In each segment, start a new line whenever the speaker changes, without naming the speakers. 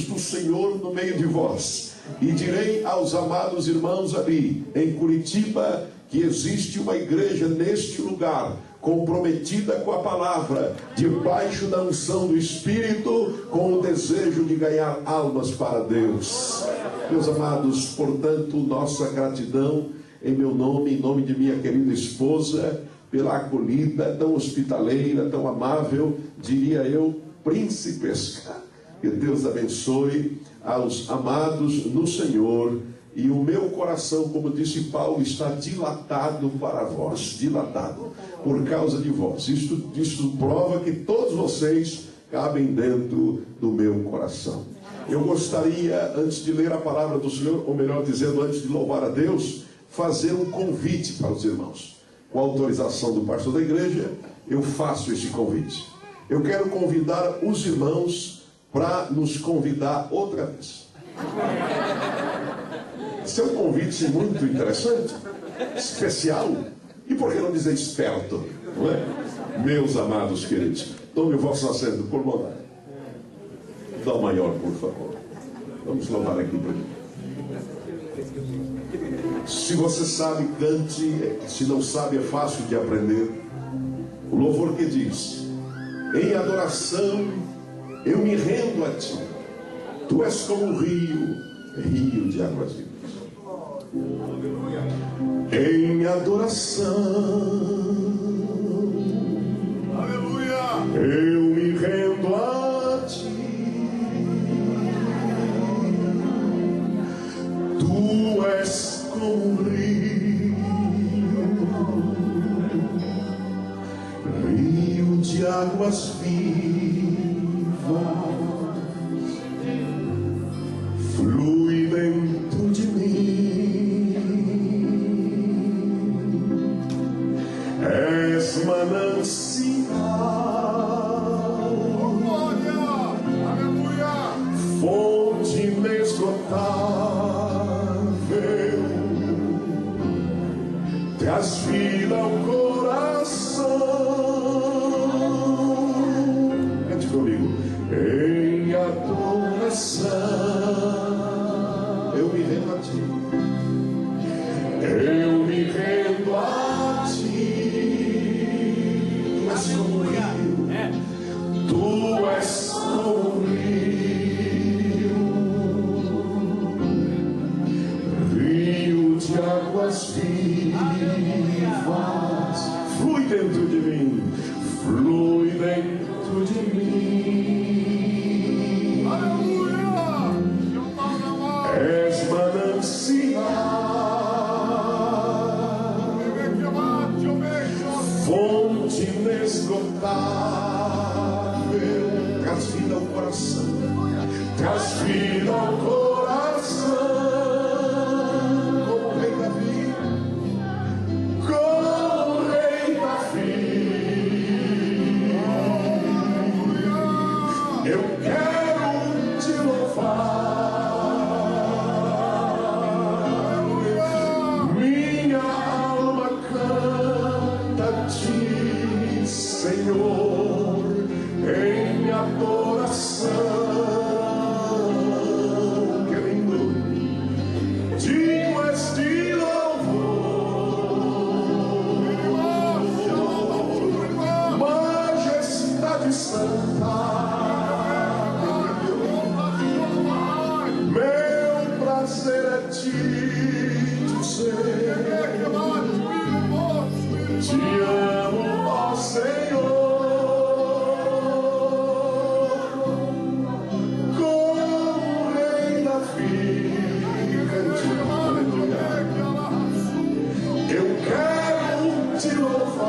do Senhor no meio de vós. E direi aos amados irmãos ali, em Curitiba, que existe uma igreja neste lugar, comprometida com a palavra, debaixo da unção do Espírito, com o desejo de ganhar almas para Deus. Meus amados, portanto, nossa gratidão em meu nome, em nome de minha querida esposa, pela acolhida tão hospitaleira, tão amável, diria eu, príncipesca. Que Deus abençoe aos amados no Senhor. E o meu coração, como disse Paulo, está dilatado para vós, dilatado, por causa de vós. Isto prova que todos vocês cabem dentro do meu coração. Eu gostaria, antes de ler a palavra do Senhor, ou melhor dizendo, antes de louvar a Deus, fazer um convite para os irmãos. Com a autorização do pastor da igreja, eu faço esse convite. Eu quero convidar os irmãos para nos convidar outra vez. Esse é um convite muito interessante, especial, e por que não dizer esperto, não é? Meus amados queridos, tome o vosso assento, por bondade. Dá o maior, por favor. Vamos louvar aqui para mim. Se você sabe, cante. Se não sabe, é fácil de aprender. O louvor que diz: em adoração eu me rendo a ti. Tu és como um rio, rio de águas vivas. Em adoração, aleluia, eu me rendo a ti. Tu és como um rio, rio de águas vivas, flui dentro de mim. És manancial, fonte inesgotável, traz vida ao coração. Cante comigo. Em adoração eu me rendo a ti. Eu me rendo a ti. Tu és como um rio, rio de águas vivas, flui dentro de mim, flui dentro de mim. Aleluia! És manancial, fonte inesgotável, traz vida ao coração, traz vida ao coração, como o rei Davi, como o rei Davi. Eu quero te louvar, minha alma canta a ti, Senhor, em adoração. Que lindo! Digno és de louvor, majestade santa. Meu prazer é te dizer: te amo, ó Senhor. Eu quero te louvar,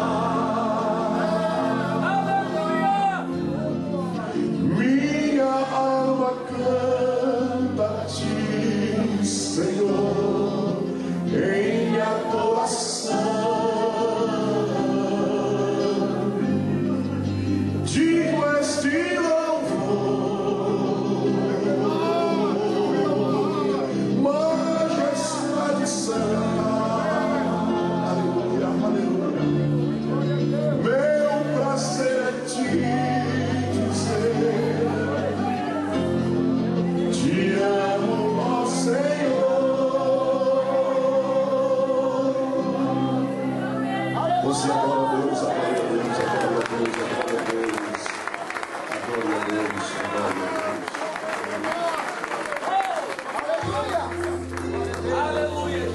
minha alma canta a ti, Senhor, em adoração. Deus, adora a Deus, adora a Deus, adora a Deus, adora a Deus. Adore a Deus, adore a Deus. Aleluia!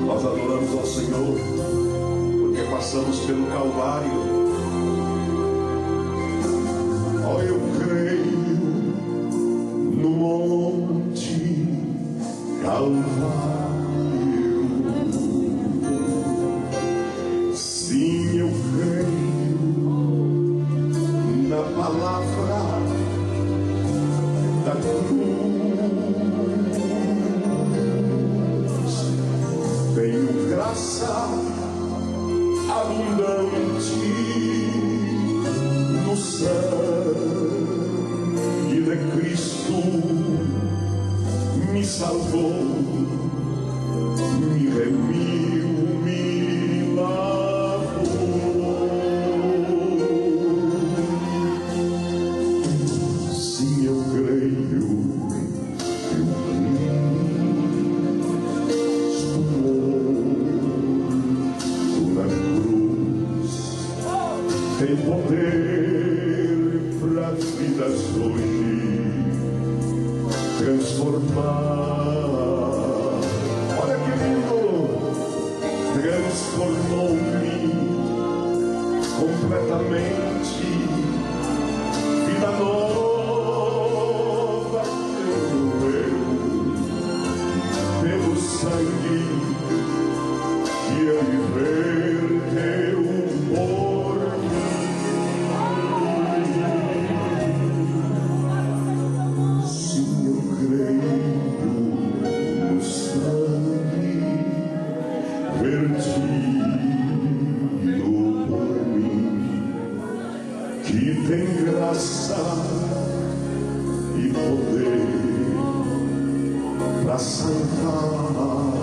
Nós adoramos ao Senhor porque passamos pelo Calvário. Oh, eu creio no monte Calvário. Sim, eu creio na palavra da cruz. Tenho graça abundante no sangue de Cristo, me salvou, me remiu, me lavou. Sim, eu creio que o Cristo morto na cruz tem poder para as vidas hoje transformar. Olha que lindo! Transformou-me completamente. Vida nova pelo sangue que ele verteu por mim. Sim, eu creio no sangue vertido por mim, que tem graça e poder para salvar.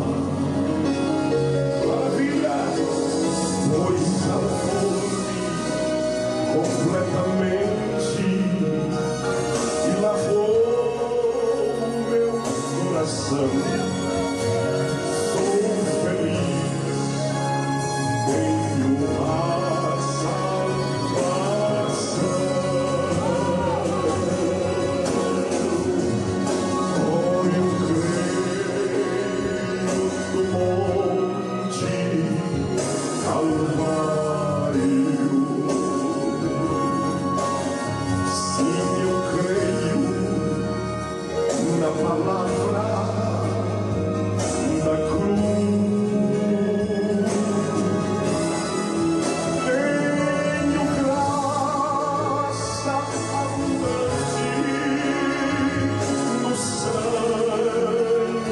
Maravilha! Pois salvou-me completamente e lavou meu coração. Sou feliz, tenho a salvação. Oh, eu creio no monte Calvário. Sim, eu creio na palavra da cruz. Tenho graça abundante no sangue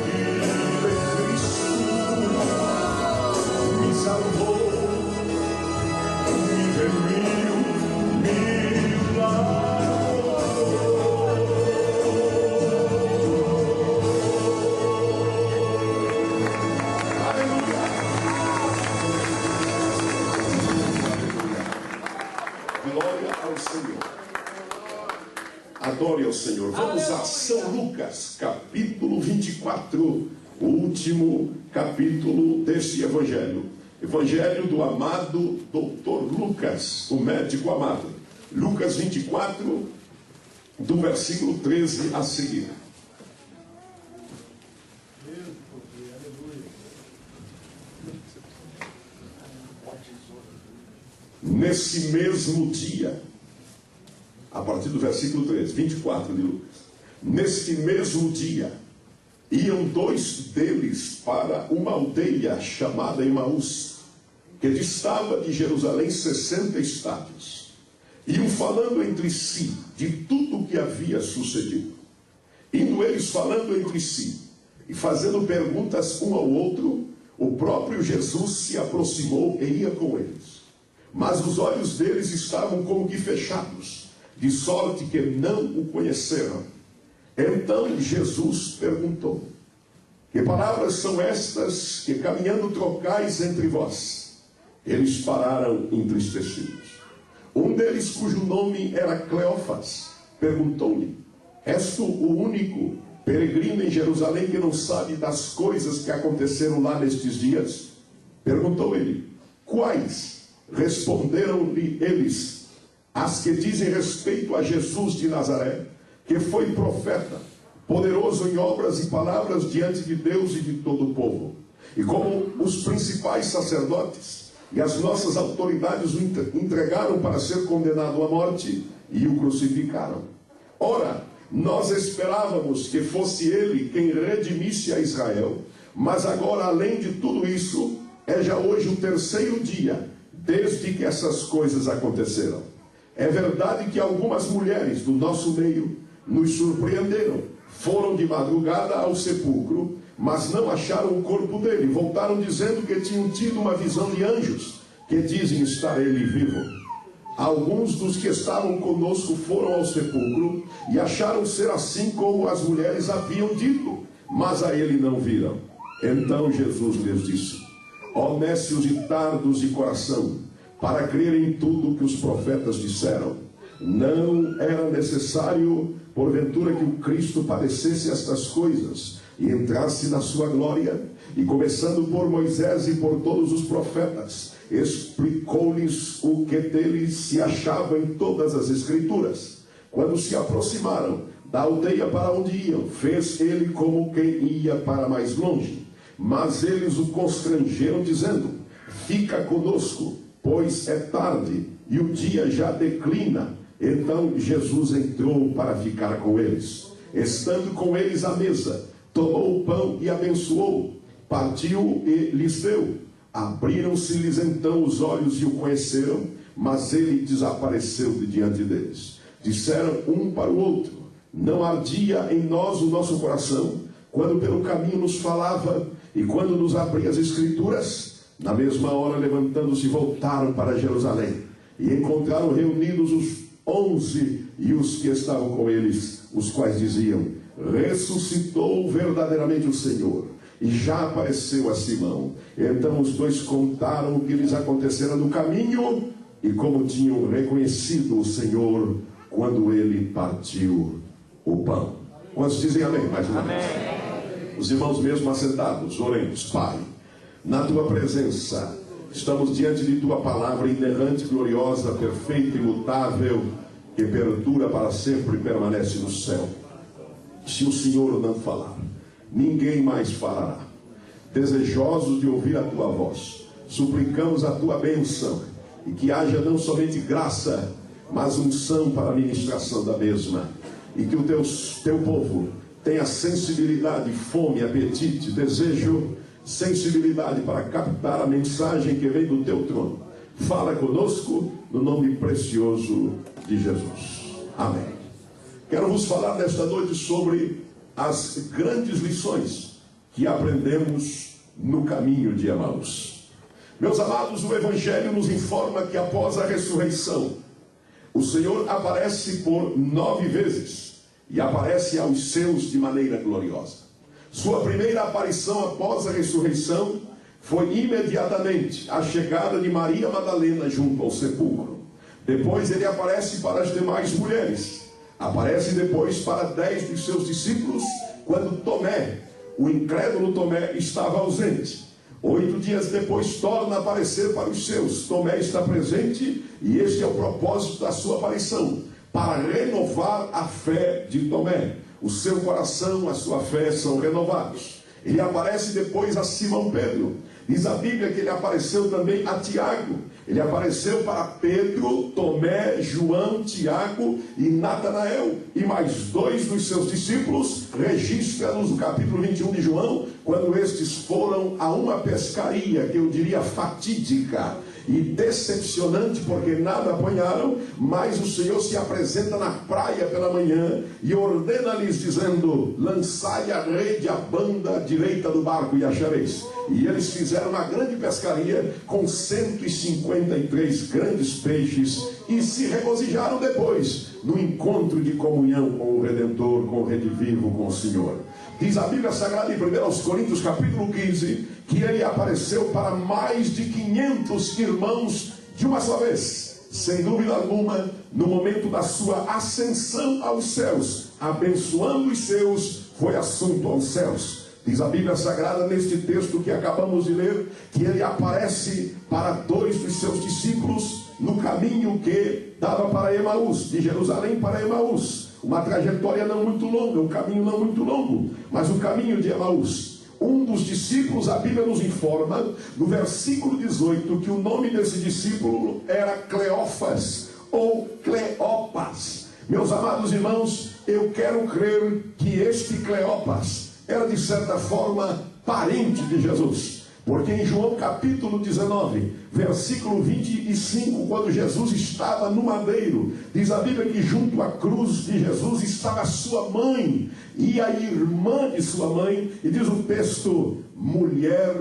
de Cristo, me salvou, me remiu, me lavou. Aleluia! Glória ao Senhor. Adore ao Senhor. Vamos a São Lucas, capítulo 24, o último capítulo deste evangelho. Evangelho do amado doutor Lucas, o médico amado. Lucas 24, do versículo 13 a seguir. Nesse mesmo dia, a partir do versículo 13, 24 de Lucas. Neste mesmo dia, iam dois deles para uma aldeia chamada Emaús, que distava de Jerusalém 60 estádios. Iam falando entre si de tudo o que havia sucedido. Indo eles falando entre si e fazendo perguntas um ao outro, o próprio Jesus se aproximou e ia com eles. Mas os olhos deles estavam como que fechados, de sorte que não o conheceram. Então Jesus perguntou: que palavras são estas que caminhando trocais entre vós? Eles pararam entristecidos. Um deles, cujo nome era Cleófas, perguntou-lhe: és tu o único peregrino em Jerusalém que não sabe das coisas que aconteceram lá nestes dias? Perguntou ele: Quais? Responderam-lhe eles: as que dizem respeito a Jesus de Nazaré, que foi profeta, poderoso em obras e palavras diante de Deus e de todo o povo. E como os principais sacerdotes e as nossas autoridades o entregaram para ser condenado à morte e o crucificaram. Ora, nós esperávamos que fosse ele quem redimisse a Israel, mas agora, além de tudo isso, é já hoje o terceiro dia desde que essas coisas aconteceram. É verdade que algumas mulheres do nosso meio nos surpreenderam. Foram de madrugada ao sepulcro, mas não acharam o corpo dele. Voltaram dizendo que tinham tido uma visão de anjos, que dizem estar ele vivo. Alguns dos que estavam conosco foram ao sepulcro e acharam ser assim como as mulheres haviam dito, mas a ele não viram. Então Jesus lhes disse: ó nécios e tardos de coração, para crer em tudo que os profetas disseram. Não era necessário, porventura, que o Cristo padecesse estas coisas e entrasse na sua glória? E começando por Moisés e por todos os profetas, explicou-lhes o que deles se achava em todas as Escrituras. Quando se aproximaram da aldeia para onde iam, fez ele como quem ia para mais longe. Mas eles o constrangeram, dizendo: fica conosco, pois é tarde e o dia já declina. Então Jesus entrou para ficar com eles. Estando com eles à mesa, tomou o pão e abençoou, partiu e lhes deu. Abriram-se-lhes então os olhos e o conheceram, mas ele desapareceu de diante deles. Disseram um para o outro: não ardia em nós o nosso coração, quando pelo caminho nos falava e quando nos abria as Escrituras? Na mesma hora, levantando-se, voltaram para Jerusalém e encontraram reunidos os 11 e os que estavam com eles, os quais diziam: ressuscitou verdadeiramente o Senhor e já apareceu a Simão. Então os dois contaram o que lhes acontecera no caminho e como tinham reconhecido o Senhor quando ele partiu o pão. Quantos dizem amém? Mais uma vez. Os irmãos mesmo assentados, oremos. Pai, na tua presença estamos diante de tua palavra inerrante, gloriosa, perfeita, imutável, que perdura para sempre e permanece no céu. Se o Senhor não falar, ninguém mais falará. Desejosos de ouvir a tua voz, suplicamos a tua bênção e que haja não somente graça, mas unção para a ministração da mesma, e que o teu povo tenha sensibilidade, fome, apetite, desejo, sensibilidade para captar a mensagem que vem do teu trono. Fala conosco no nome precioso de Jesus. Amém. Quero vos falar nesta noite sobre as grandes lições que aprendemos no caminho de Emaús. Meus amados, o Evangelho nos informa que após a ressurreição, o Senhor aparece por 9 vezes e aparece aos seus de maneira gloriosa. Sua primeira aparição após a ressurreição foi imediatamente a chegada de Maria Madalena junto ao sepulcro. Depois ele aparece para as demais mulheres. Aparece depois para 10 dos seus discípulos, quando Tomé, o incrédulo Tomé, estava ausente. 8 dias depois torna a aparecer para os seus. Tomé está presente e este é o propósito da sua aparição, para renovar a fé de Tomé. O seu coração, a sua fé são renovados. Ele aparece depois a Simão Pedro. Diz a Bíblia que ele apareceu também a Tiago. Ele apareceu para Pedro, Tomé, João, Tiago e Natanael. E mais 2 dos seus discípulos, registra-nos no capítulo 21 de João, quando estes foram a uma pescaria, que eu diria fatídica e decepcionante, porque nada apanharam, mas o Senhor se apresenta na praia pela manhã e ordena-lhes dizendo: lançai a rede à banda direita do barco e achareis. E eles fizeram uma grande pescaria com 153 grandes peixes e se regozijaram depois no encontro de comunhão com o Redentor, com o Redivivo, com o Senhor. Diz a Bíblia Sagrada em 1 Coríntios capítulo 15 que ele apareceu para mais de 500 irmãos de uma só vez. Sem dúvida alguma, no momento da sua ascensão aos céus, abençoando os seus, foi assunto aos céus. Diz a Bíblia Sagrada neste texto que acabamos de ler, que ele aparece para 2 dos seus discípulos no caminho que dava para Emaús, de Jerusalém para Emaús. Uma trajetória não muito longa, um caminho não muito longo, mas o caminho de Emaús. Um dos discípulos, a Bíblia nos informa, no versículo 18, que o nome desse discípulo era Cleófas, ou Cleopas. Meus amados irmãos, eu quero crer que este Cleopas era de certa forma parente de Jesus, porque em João capítulo 19, versículo 25, quando Jesus estava no madeiro, diz a Bíblia que junto à cruz de Jesus estava sua mãe e a irmã de sua mãe, e diz o texto, mulher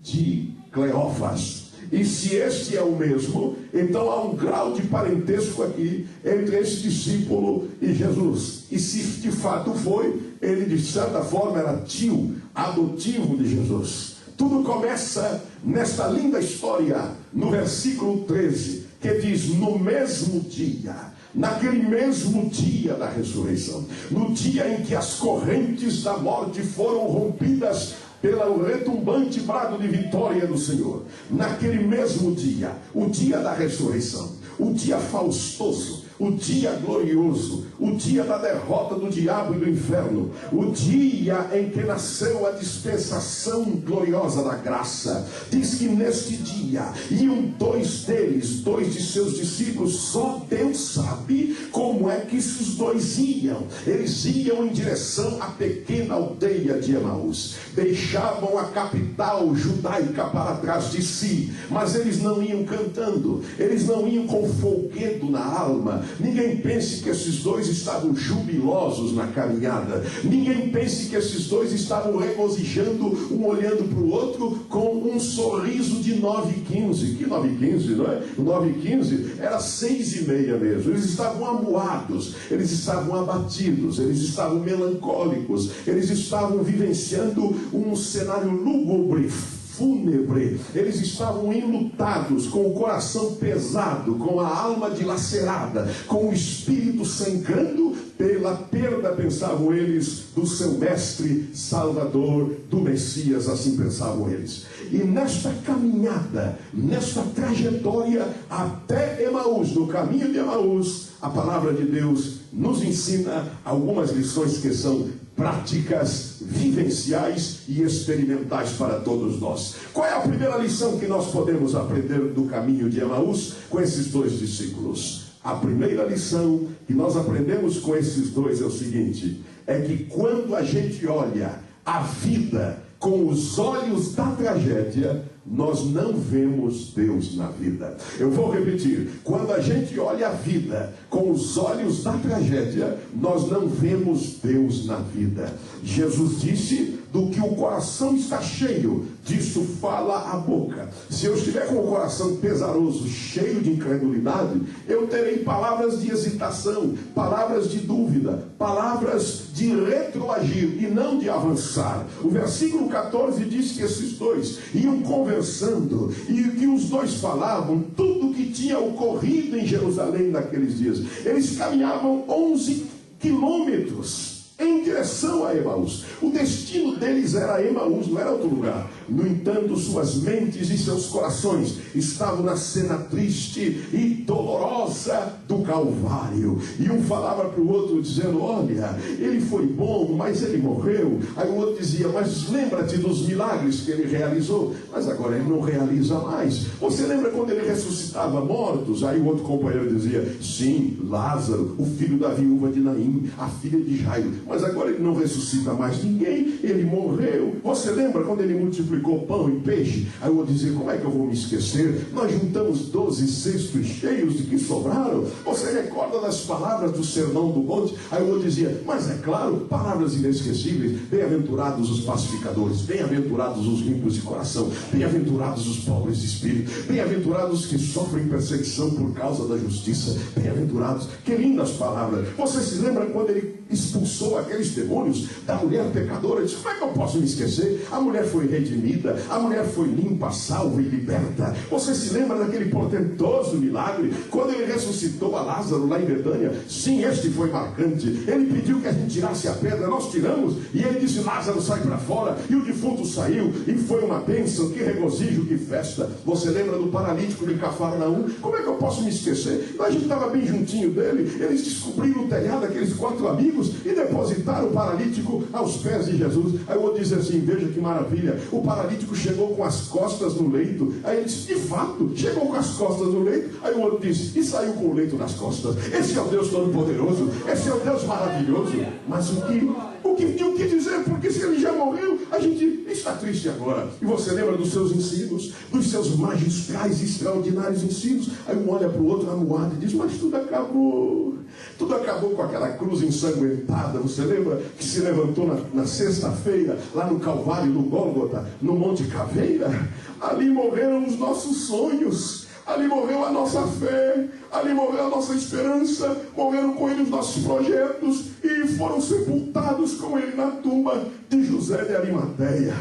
de Cleófas. E se este é o mesmo, então há um grau de parentesco aqui entre esse discípulo e Jesus. E se de fato foi, ele de certa forma era tio adotivo de Jesus. Tudo começa nesta linda história, no versículo 13, que diz, no mesmo dia, naquele mesmo dia da ressurreição, no dia em que as correntes da morte foram rompidas pelo retumbante brado de vitória do Senhor, naquele mesmo dia, o dia da ressurreição, o dia faustoso, o dia glorioso, o dia da derrota do diabo e do inferno, o dia em que nasceu a dispensação gloriosa da graça. Diz que neste dia iam 2 deles, 2 de seus discípulos, só Deus sabe como é que esses 2 iam. Eles iam em direção à pequena aldeia de Emaús, deixavam a capital judaica para trás de si, mas eles não iam cantando, eles não iam com folguedo na alma. Ninguém pense que esses 2 estavam jubilosos na caminhada. Ninguém pense que esses 2 estavam regozijando, um olhando para o outro com um sorriso de 9h15. Que 9h15, não é? O 9h15 era 6h30 mesmo. Eles estavam amuados, eles estavam abatidos, eles estavam melancólicos, eles estavam vivenciando um cenário lúgubre, fúnebre. Eles estavam enlutados, com o coração pesado, com a alma dilacerada, com o espírito sangrando pela perda, pensavam eles, do seu mestre salvador, do Messias, assim pensavam eles. E nesta caminhada, nesta trajetória até Emaús, no caminho de Emaús, a palavra de Deus nos ensina algumas lições que são práticas, vivenciais e experimentais para todos nós. Qual é a primeira lição que nós podemos aprender do caminho de Emaús com esses 2 discípulos? A primeira lição que nós aprendemos com esses 2 é o seguinte, é que quando a gente olha a vida com os olhos da tragédia, nós não vemos Deus na vida. Eu vou repetir, quando a gente olha a vida com os olhos da tragédia, nós não vemos Deus na vida. Jesus disse, do que o coração está cheio, disso fala a boca. Se eu estiver com o coração pesaroso, cheio de incredulidade, eu terei palavras de hesitação, palavras de dúvida, palavras de retroagir e não de avançar. O versículo 14 diz que esses 2 iam conversando e que os 2 falavam tudo o que tinha ocorrido em Jerusalém naqueles dias. Eles caminhavam 11 quilômetros em direção a Emaús. O destino deles era Emaús, não era outro lugar. No entanto, suas mentes e seus corações estavam na cena triste e dolorosa do Calvário. E um falava para o outro dizendo, olha, ele foi bom, mas ele morreu. Aí o outro dizia, mas lembra-te dos milagres que ele realizou, mas agora ele não realiza mais. Você lembra quando ele ressuscitava mortos? Aí o outro companheiro dizia, sim, Lázaro, o filho da viúva de Naim, a filha de Jairo, mas agora ele não ressuscita mais ninguém, ele morreu. Você lembra quando ele multiplicou pão e peixe? Aí eu vou dizer, como é que eu vou me esquecer? Nós juntamos 12 cestos cheios de que sobraram. Você recorda das palavras do sermão do monte? Aí eu vou dizer, mas é claro, palavras inesquecíveis. Bem-aventurados os pacificadores, bem-aventurados os limpos de coração, bem-aventurados os pobres de espírito, bem-aventurados os que sofrem perseguição por causa da justiça, bem-aventurados. Que lindas palavras. Você se lembra quando ele expulsou aqueles demônios? testemunhos da mulher pecadora. Disse: como é que eu posso me esquecer? A mulher foi redimida, a mulher foi limpa, salva e liberta. Você se lembra daquele portentoso milagre, quando ele ressuscitou a Lázaro lá em Betânia? Sim, este foi marcante. Ele pediu que a gente tirasse a pedra, nós tiramos, e ele disse: Lázaro, sai para fora. E o defunto saiu, e foi uma bênção, que regozijo, que festa. Você lembra do paralítico de Cafarnaum? Como é que eu posso me esquecer? A gente estava bem juntinho dele, eles descobriram o telhado, aqueles 4 amigos, e depositaram o paralítico aos pés de Jesus. Aí o outro diz assim: veja que maravilha, o paralítico chegou com as costas no leito. Aí ele disse: de fato, chegou com as costas no leito. Aí o outro disse: e saiu com o leito nas costas. Esse é o Deus Todo-Poderoso, esse é o Deus maravilhoso. Mas o que dizer? Porque se ele já morreu, a gente está triste agora. E você lembra dos seus ensinos, dos seus magistrais e extraordinários ensinos? Aí um olha para o outro amuado e diz: mas tudo acabou. Tudo acabou com aquela cruz ensanguentada. Você lembra que se levantou na sexta-feira, lá no Calvário do Gólgota, no Monte Caveira? Ali morreram os nossos sonhos, ali morreu a nossa fé, ali morreu a nossa esperança, morreram com ele os nossos projetos e foram sepultados com ele na tumba de José de Arimateia.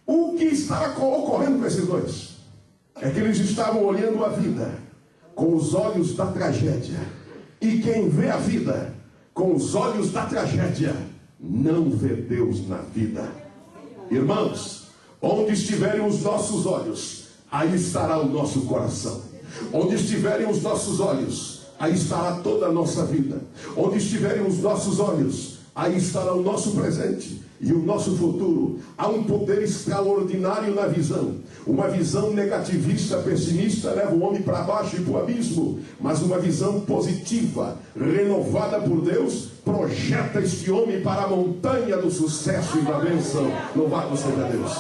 O que estava ocorrendo com esses dois? É que eles estavam olhando a vida com os olhos da tragédia. E quem vê a vida com os olhos da tragédia não vê Deus na vida. Irmãos, onde estiverem os nossos olhos, aí estará o nosso coração. Onde estiverem os nossos olhos, aí estará toda a nossa vida. Onde estiverem os nossos olhos, aí estará o nosso presente e o nosso futuro. Há um poder extraordinário na visão. Uma visão negativista, pessimista, leva o homem para baixo e para o abismo. Mas uma visão positiva, renovada por Deus, projeta este homem para a montanha do sucesso e da bênção. Louvado seja Deus.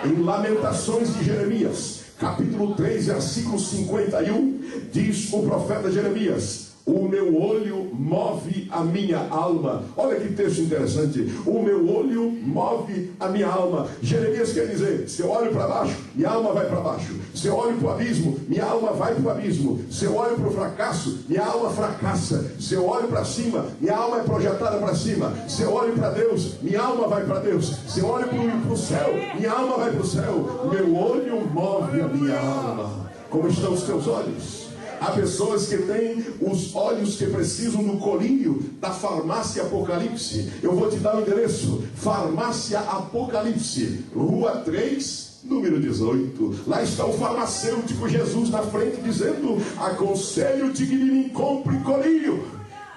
Em Lamentações de Jeremias, capítulo 3, versículo 51, diz o profeta Jeremias: o meu olho move a minha alma. Olha que texto interessante. O meu olho move a minha alma. Jeremias quer dizer: se eu olho para baixo, minha alma vai para baixo. Se eu olho para o abismo, minha alma vai para o abismo. Se eu olho para o fracasso, minha alma fracassa. Se eu olho para cima, minha alma é projetada para cima. Se eu olho para Deus, minha alma vai para Deus. Se eu olho para o céu, minha alma vai para o céu. Meu olho move a minha alma. Como estão os teus olhos? Há pessoas que têm os olhos que precisam do colírio da farmácia Apocalipse. Eu vou te dar o endereço: Farmácia Apocalipse, Rua 3, número 18. Lá está o farmacêutico Jesus na frente dizendo: aconselho-te que me compre colírio,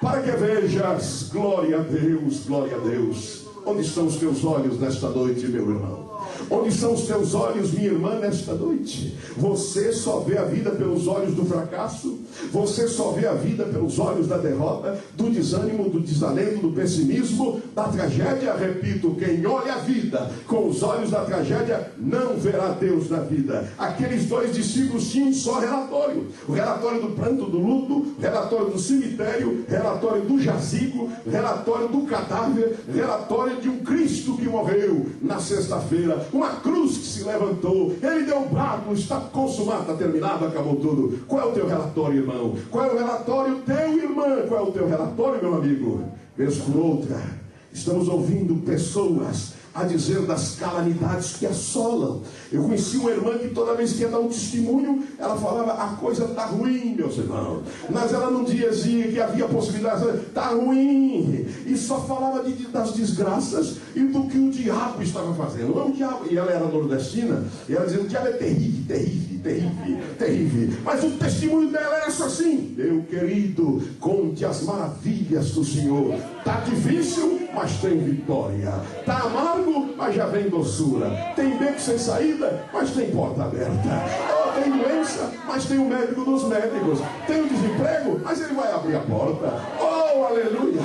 para que vejas. Glória a Deus, glória a Deus. Onde estão os teus olhos nesta noite, meu irmão? Onde estão os teus olhos, minha irmã, nesta noite? Você só vê a vida pelos olhos do fracasso? Você só vê a vida pelos olhos da derrota, do desânimo, do desalento, do pessimismo, da tragédia? Repito: quem olha a vida com os olhos da tragédia não verá Deus na vida. Aqueles dois discípulos tinham só relatório: o relatório do pranto, do luto, relatório do cemitério, relatório do jazigo, relatório do cadáver, relatório de um Cristo que morreu na sexta-feira, uma cruz que se levantou, ele deu um brado: está consumado, está terminado, acabou tudo. Qual é o teu relatório, irmão? Qual é o relatório teu, irmã? Qual é o teu relatório, meu amigo? Vez por outra, estamos ouvindo pessoas a dizer das calamidades que assolam. Eu conheci uma irmã que toda vez que ia dar um testemunho, ela falava: a coisa está ruim, meus irmãos. Mas ela não dizia que havia possibilidade. Está ruim. E só falava das desgraças e do que o diabo estava fazendo. O diabo, e ela era nordestina, e ela dizia: o diabo é terrível, terrível, terrível, terrível. Mas o testemunho dela era só assim: meu querido, conte as maravilhas do Senhor. Está difícil, mas tem vitória. Está amargo, mas já vem doçura. Tem beco sem saída, mas tem porta aberta. Oh, tem doença, mas tem o médico dos médicos. Tem o desemprego, mas ele vai abrir a porta. Oh, aleluia!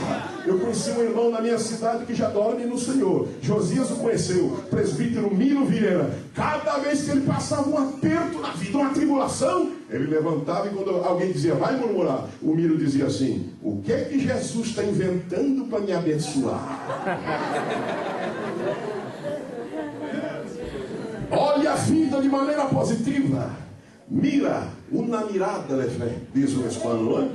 Eu conheci um irmão na minha cidade que já dorme no Senhor. Josias o conheceu, presbítero Miro Vieira. Cada vez que ele passava um aperto na vida, uma tribulação, ele levantava, e quando alguém dizia: vai murmurar, o Miro dizia assim: o que é que Jesus está inventando para me abençoar? Olha a vida de maneira positiva. Mira, uma mirada de fé, diz o espanhol, não é?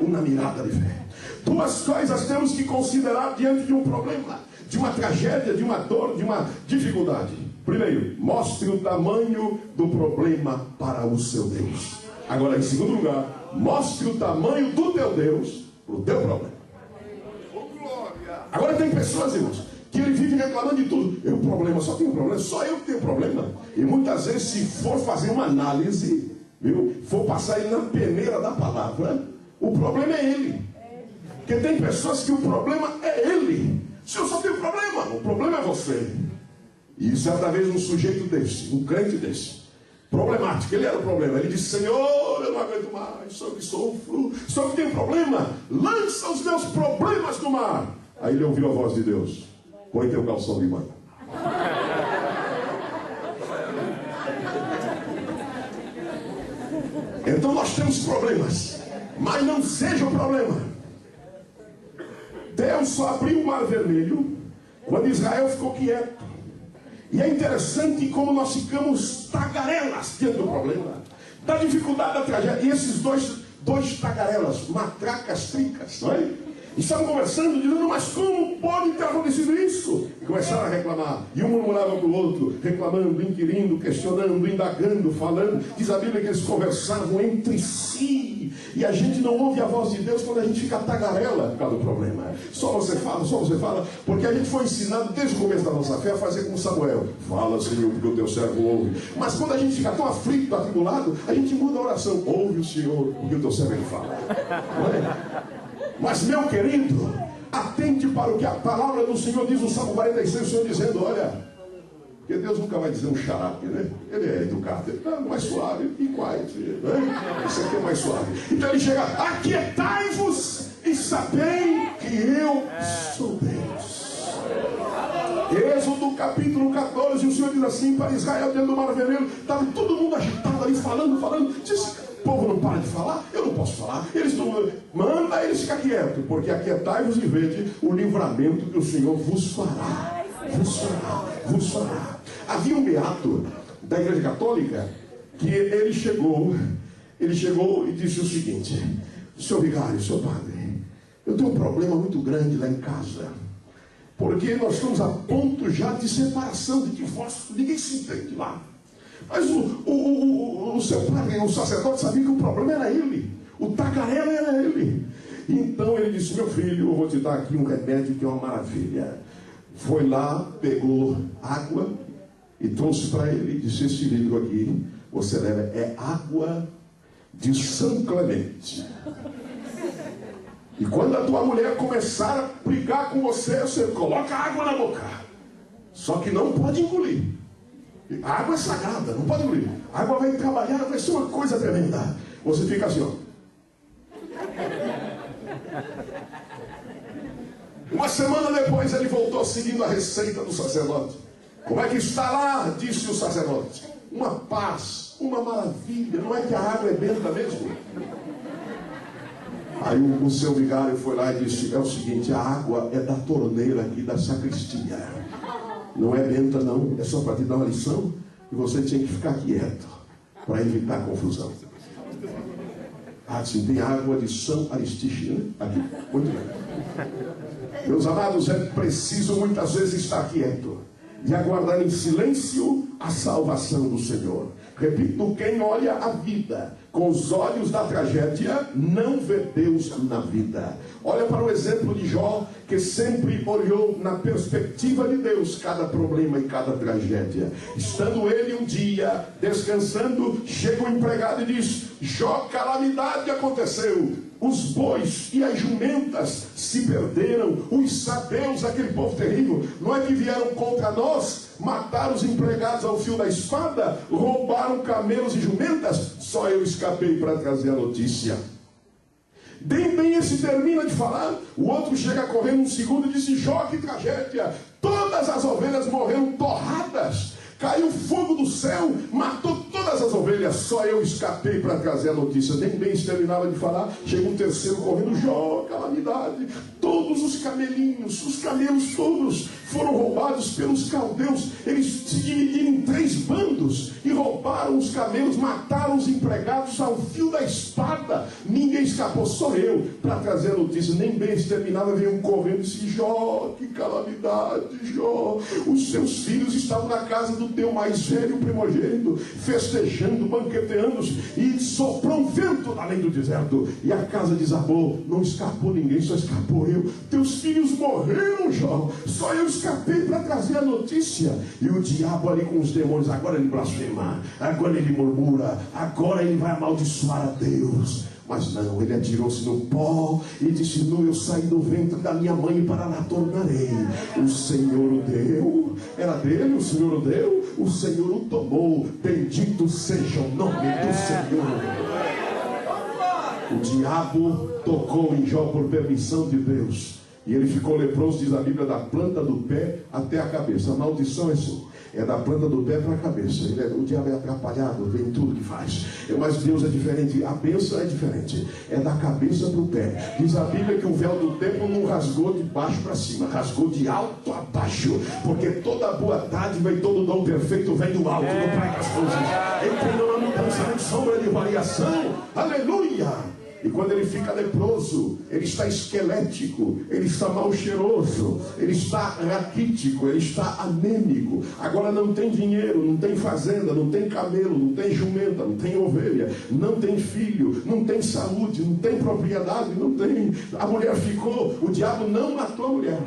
Uma mirada de fé. Duas coisas temos que considerar diante de um problema, de uma tragédia, de uma dor, de uma dificuldade. Primeiro, mostre o tamanho do problema para o seu Deus. Agora, em segundo lugar, mostre o tamanho do teu Deus para o teu problema. Agora tem pessoas, irmãos, que ele vive reclamando de tudo. Eu problema, só tenho problema, só eu que tenho problema. E muitas vezes, se for fazer uma análise, viu, for passar ele na peneira da palavra, o problema é ele. Porque tem pessoas que o problema é ele. Se eu só tenho problema, o problema é você. E certa vez um sujeito desse, um crente desse, problemático, ele era o problema. Ele disse: Senhor, eu não aguento mais, sou que sofro, só que tenho problema, lança os meus problemas no mar. Aí ele ouviu a voz de Deus: põe teu calção de banho. Então nós temos problemas, mas não seja o problema. Deus só abriu o mar vermelho quando Israel ficou quieto. E é interessante como nós ficamos tagarelas diante do problema, da dificuldade, da tragédia. E esses dois tagarelas, matracas, tricas, não é? E estavam conversando, dizendo: mas como pode ter acontecido isso? E começaram a reclamar. E um murmurava para o outro, reclamando, inquirindo, questionando, indagando, falando. Diz a Bíblia que eles conversavam entre si. E a gente não ouve a voz de Deus quando a gente fica tagarela por causa do problema. Só você fala, porque a gente foi ensinado desde o começo da nossa fé a fazer como Samuel: fala, Senhor, porque o teu servo ouve. Mas quando a gente fica tão aflito, atribulado, a gente muda a oração: ouve o Senhor, porque o teu servo ele fala. Não é? Mas, meu querido, atente para o que a palavra do Senhor diz no Salmo 46, o Senhor dizendo: olha, porque Deus nunca vai dizer um xarape, né? Ele é educado, ele é mais suave, e quiet, né? Esse aqui é mais suave. Então ele chega: aquietai-vos e sabei que eu sou Deus. Êxodo capítulo 14, o Senhor diz assim para Israel dentro do Mar Vermelho. Estava todo mundo agitado ali, falando. Disse: o povo não para de falar, eu não posso falar. Eles estão, manda eles ficar quietos, porque aquietai-vos e vede o livramento que o Senhor vos fará. Vos fará. Havia um beato da Igreja Católica que ele chegou e disse o seguinte: senhor vigário, senhor padre, eu tenho um problema muito grande lá em casa, porque nós estamos a ponto já de separação, de divórcio, ninguém se entende lá. Mas o seu padre, o sacerdote, sabia que o problema era ele, o tagarela era ele. Então ele disse: meu filho, eu vou te dar aqui um remédio que é uma maravilha. Foi lá, pegou água e trouxe para ele e disse: esse livro aqui, você leva, é água de São Clemente. E quando a tua mulher começar a brigar com você, você coloca água na boca, só que não pode engolir. A água é sagrada, não pode engolir. A água vai trabalhar, vai ser uma coisa tremenda. Você fica assim, ó. Uma semana depois ele voltou seguindo a receita do sacerdote. Como é que está lá? Disse o sacerdote. Uma paz, uma maravilha. Não é que a água é benta mesmo? Aí o seu vigário foi lá e disse: é o seguinte, a água é da torneira aqui da sacristia. Não é benta não, é só para te dar uma lição. E você tinha que ficar quieto para evitar confusão. Ah, sim, tem água de São Aristiche, né? Aqui, muito bem. Meus amados, é preciso muitas vezes estar quieto e aguardar em silêncio a salvação do Senhor. Repito, quem olha a vida com os olhos da tragédia não vê Deus na vida. Olha para o exemplo de Jó, que sempre olhou na perspectiva de Deus cada problema e cada tragédia. Estando ele um dia descansando, chega o empregado e diz: Jó, calamidade aconteceu. Os bois e as jumentas se perderam. Os sabeus, aquele povo terrível, não é que vieram contra nós, mataram os empregados ao fio da espada, roubaram camelos e jumentas? Só eu escapei para trazer a notícia. Bem esse termina de falar, o outro chega correndo um segundo e disse: Jó, que tragédia! Todas as ovelhas morreram torradas. Caiu fogo do céu, matou todas as ovelhas, só eu escapei para trazer a notícia. Nem bem terminava de falar, chega um terceiro correndo: Jó, calamidade, todos os camelinhos, os camelos todos foram roubados pelos caldeus. Eles se dividiram em 3 bandos e roubaram os camelos, mataram os empregados ao fio da espada. Ninguém escapou, só eu, para trazer a notícia. Nem bem exterminada, veio um correndo e disse: Jó, que calamidade, Jó. Os seus filhos estavam na casa do teu mais velho primogênito, festejando, banqueteando, e soprou um vento além do deserto, e a casa desabou. Não escapou ninguém, só escapou eu. Teus filhos morreram, Jó. Só eu escapei para trazer a notícia. E o diabo ali com os demônios, agora ele blasfema, agora ele murmura, agora ele vai amaldiçoar a Deus. Mas não, ele atirou-se no pó e disse: não, eu saí do ventre da minha mãe e para lá tornarei. O Senhor o deu, era dele, o Senhor o deu, o Senhor o tomou. Bendito seja o nome do Senhor. O diabo tocou em Jó por permissão de Deus, e ele ficou leproso, diz a Bíblia, da planta do pé até a cabeça. A maldição é assim, é da planta do pé para a cabeça. O diabo é atrapalhado, vem tudo que faz. Mas Deus é diferente, a bênção é diferente, é da cabeça para o pé. Diz a Bíblia que o véu do templo não rasgou de baixo para cima, rasgou de alto a baixo, porque toda boa dádiva e todo dom perfeito vem do alto, não traz as coisas. Entre não há mudança, nem sombra de variação. Aleluia! E quando ele fica leproso, ele está esquelético, ele está mal cheiroso, ele está raquítico, ele está anêmico. Agora não tem dinheiro, não tem fazenda, não tem camelo, não tem jumenta, não tem ovelha, não tem filho, não tem saúde, não tem propriedade, não tem. A mulher ficou, o diabo não matou a mulher,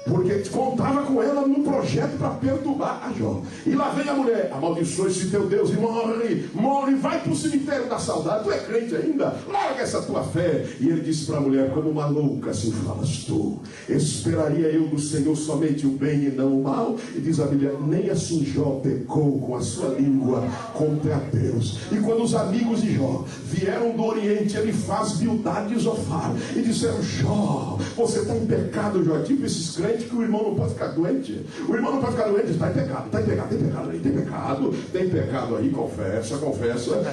porque contava com ela num projeto para perturbar a Jó. E lá vem a mulher: amaldiçoa esse teu Deus e morre, vai para o cemitério da saudade. Tu é crente ainda? Larga essa tua fé. E ele disse para a mulher: como uma louca assim falas tu. Esperaria eu do Senhor somente o bem e não o mal. E diz a Bíblia: nem assim Jó pecou com a sua língua contra Deus. E quando os amigos de Jó vieram do Oriente, ele faz Bildade e Zofar, e disseram: Jó, você está em pecado, Jó. Tipo esses crentes que o irmão não pode ficar doente. O irmão não pode ficar doente, está em pecado, tem pecado aí, confessa.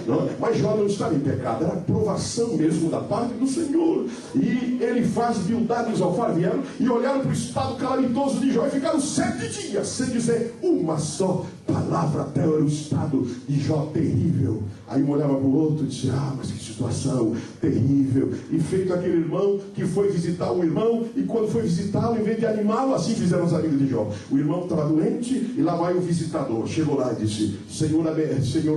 Não, mas Jó não estava em pecado, era aprovação mesmo da parte do Senhor. E ele faz Bildade e Zofar, vieram e olharam para o estado calamitoso de Jó e ficaram 7 dias sem dizer uma só palavra, até era o estado de Jó terrível. Aí um olhava para o outro e disse: ah, mas que situação terrível. E feito aquele irmão que foi visitar o irmão, e quando foi visitá-lo, em vez de animá-lo, assim fizeram os amigos de Jó. O irmão estava doente, e lá vai o visitador. Chegou lá e disse: Senhor,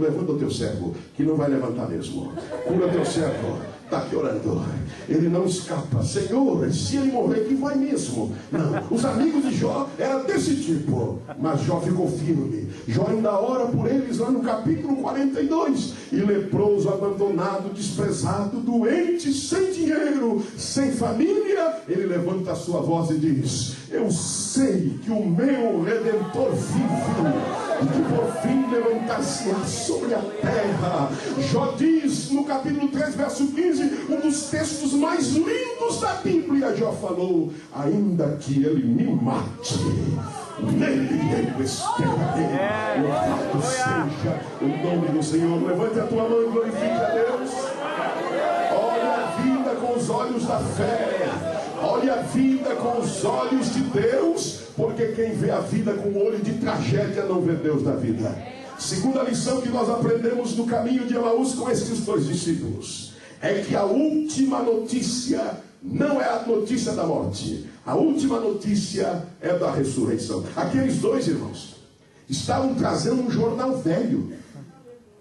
levanta o teu servo, que não vai levantar mesmo. Cura teu servo, está aqui orando. Ele não escapa. Senhor, se ele morrer, que vai mesmo. Não, os amigos de Jó eram desse tipo, mas Jó ficou firme. Jó ainda ora por eles lá no capítulo 42. E leproso, abandonado, desprezado, doente, sem dinheiro, sem família, ele levanta a sua voz e diz: eu sei que o meu Redentor vive, e que por fim levantar-se-á sobre a terra. Jó diz no capítulo 3, verso 15, um dos textos mais lindos da Bíblia. Jó falou: ainda que ele me mate, nele eu esperarei. Louvado seja o nome do Senhor. Levante a tua mão e glorifique a Deus. Olha a vida com os olhos da fé. Olha a vida com os olhos de Deus, porque quem vê a vida com o olho de tragédia não vê Deus da vida. Segunda lição que nós aprendemos no caminho de Emaús com esses 2 discípulos é que a última notícia não é a notícia da morte. A última notícia é da ressurreição. Aqueles 2 irmãos estavam trazendo um jornal velho.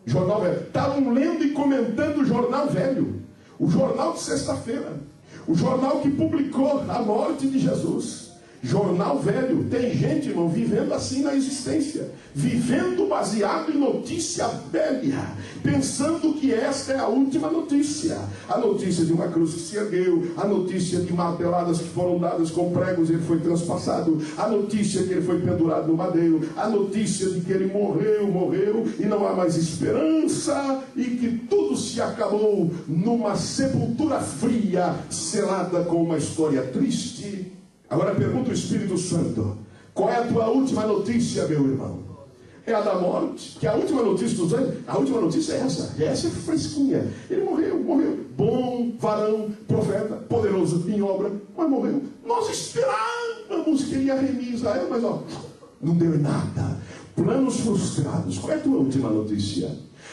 Estavam lendo e comentando o jornal velho. O jornal de sexta-feira. O jornal que publicou a morte de Jesus. Jornal velho. Tem gente, irmão, vivendo assim na existência, vivendo baseado em notícia velha, pensando que esta é a última notícia. A notícia de uma cruz que se ergueu, a notícia de marteladas que foram dadas com pregos e ele foi transpassado, a notícia que ele foi pendurado no madeiro, a notícia de que ele morreu e não há mais esperança, e que tudo se acabou numa sepultura fria, selada com uma história triste. Agora pergunta o Espírito Santo: qual é a tua última notícia, meu irmão? É a da morte? Que a última notícia dos anjos? A última notícia é essa. Essa é fresquinha. Ele morreu. Bom varão, profeta, poderoso em obra, mas morreu. Nós esperamos Amos queria remir Israel, mas ó, não deu em nada. Planos frustrados. Qual é a tua última notícia?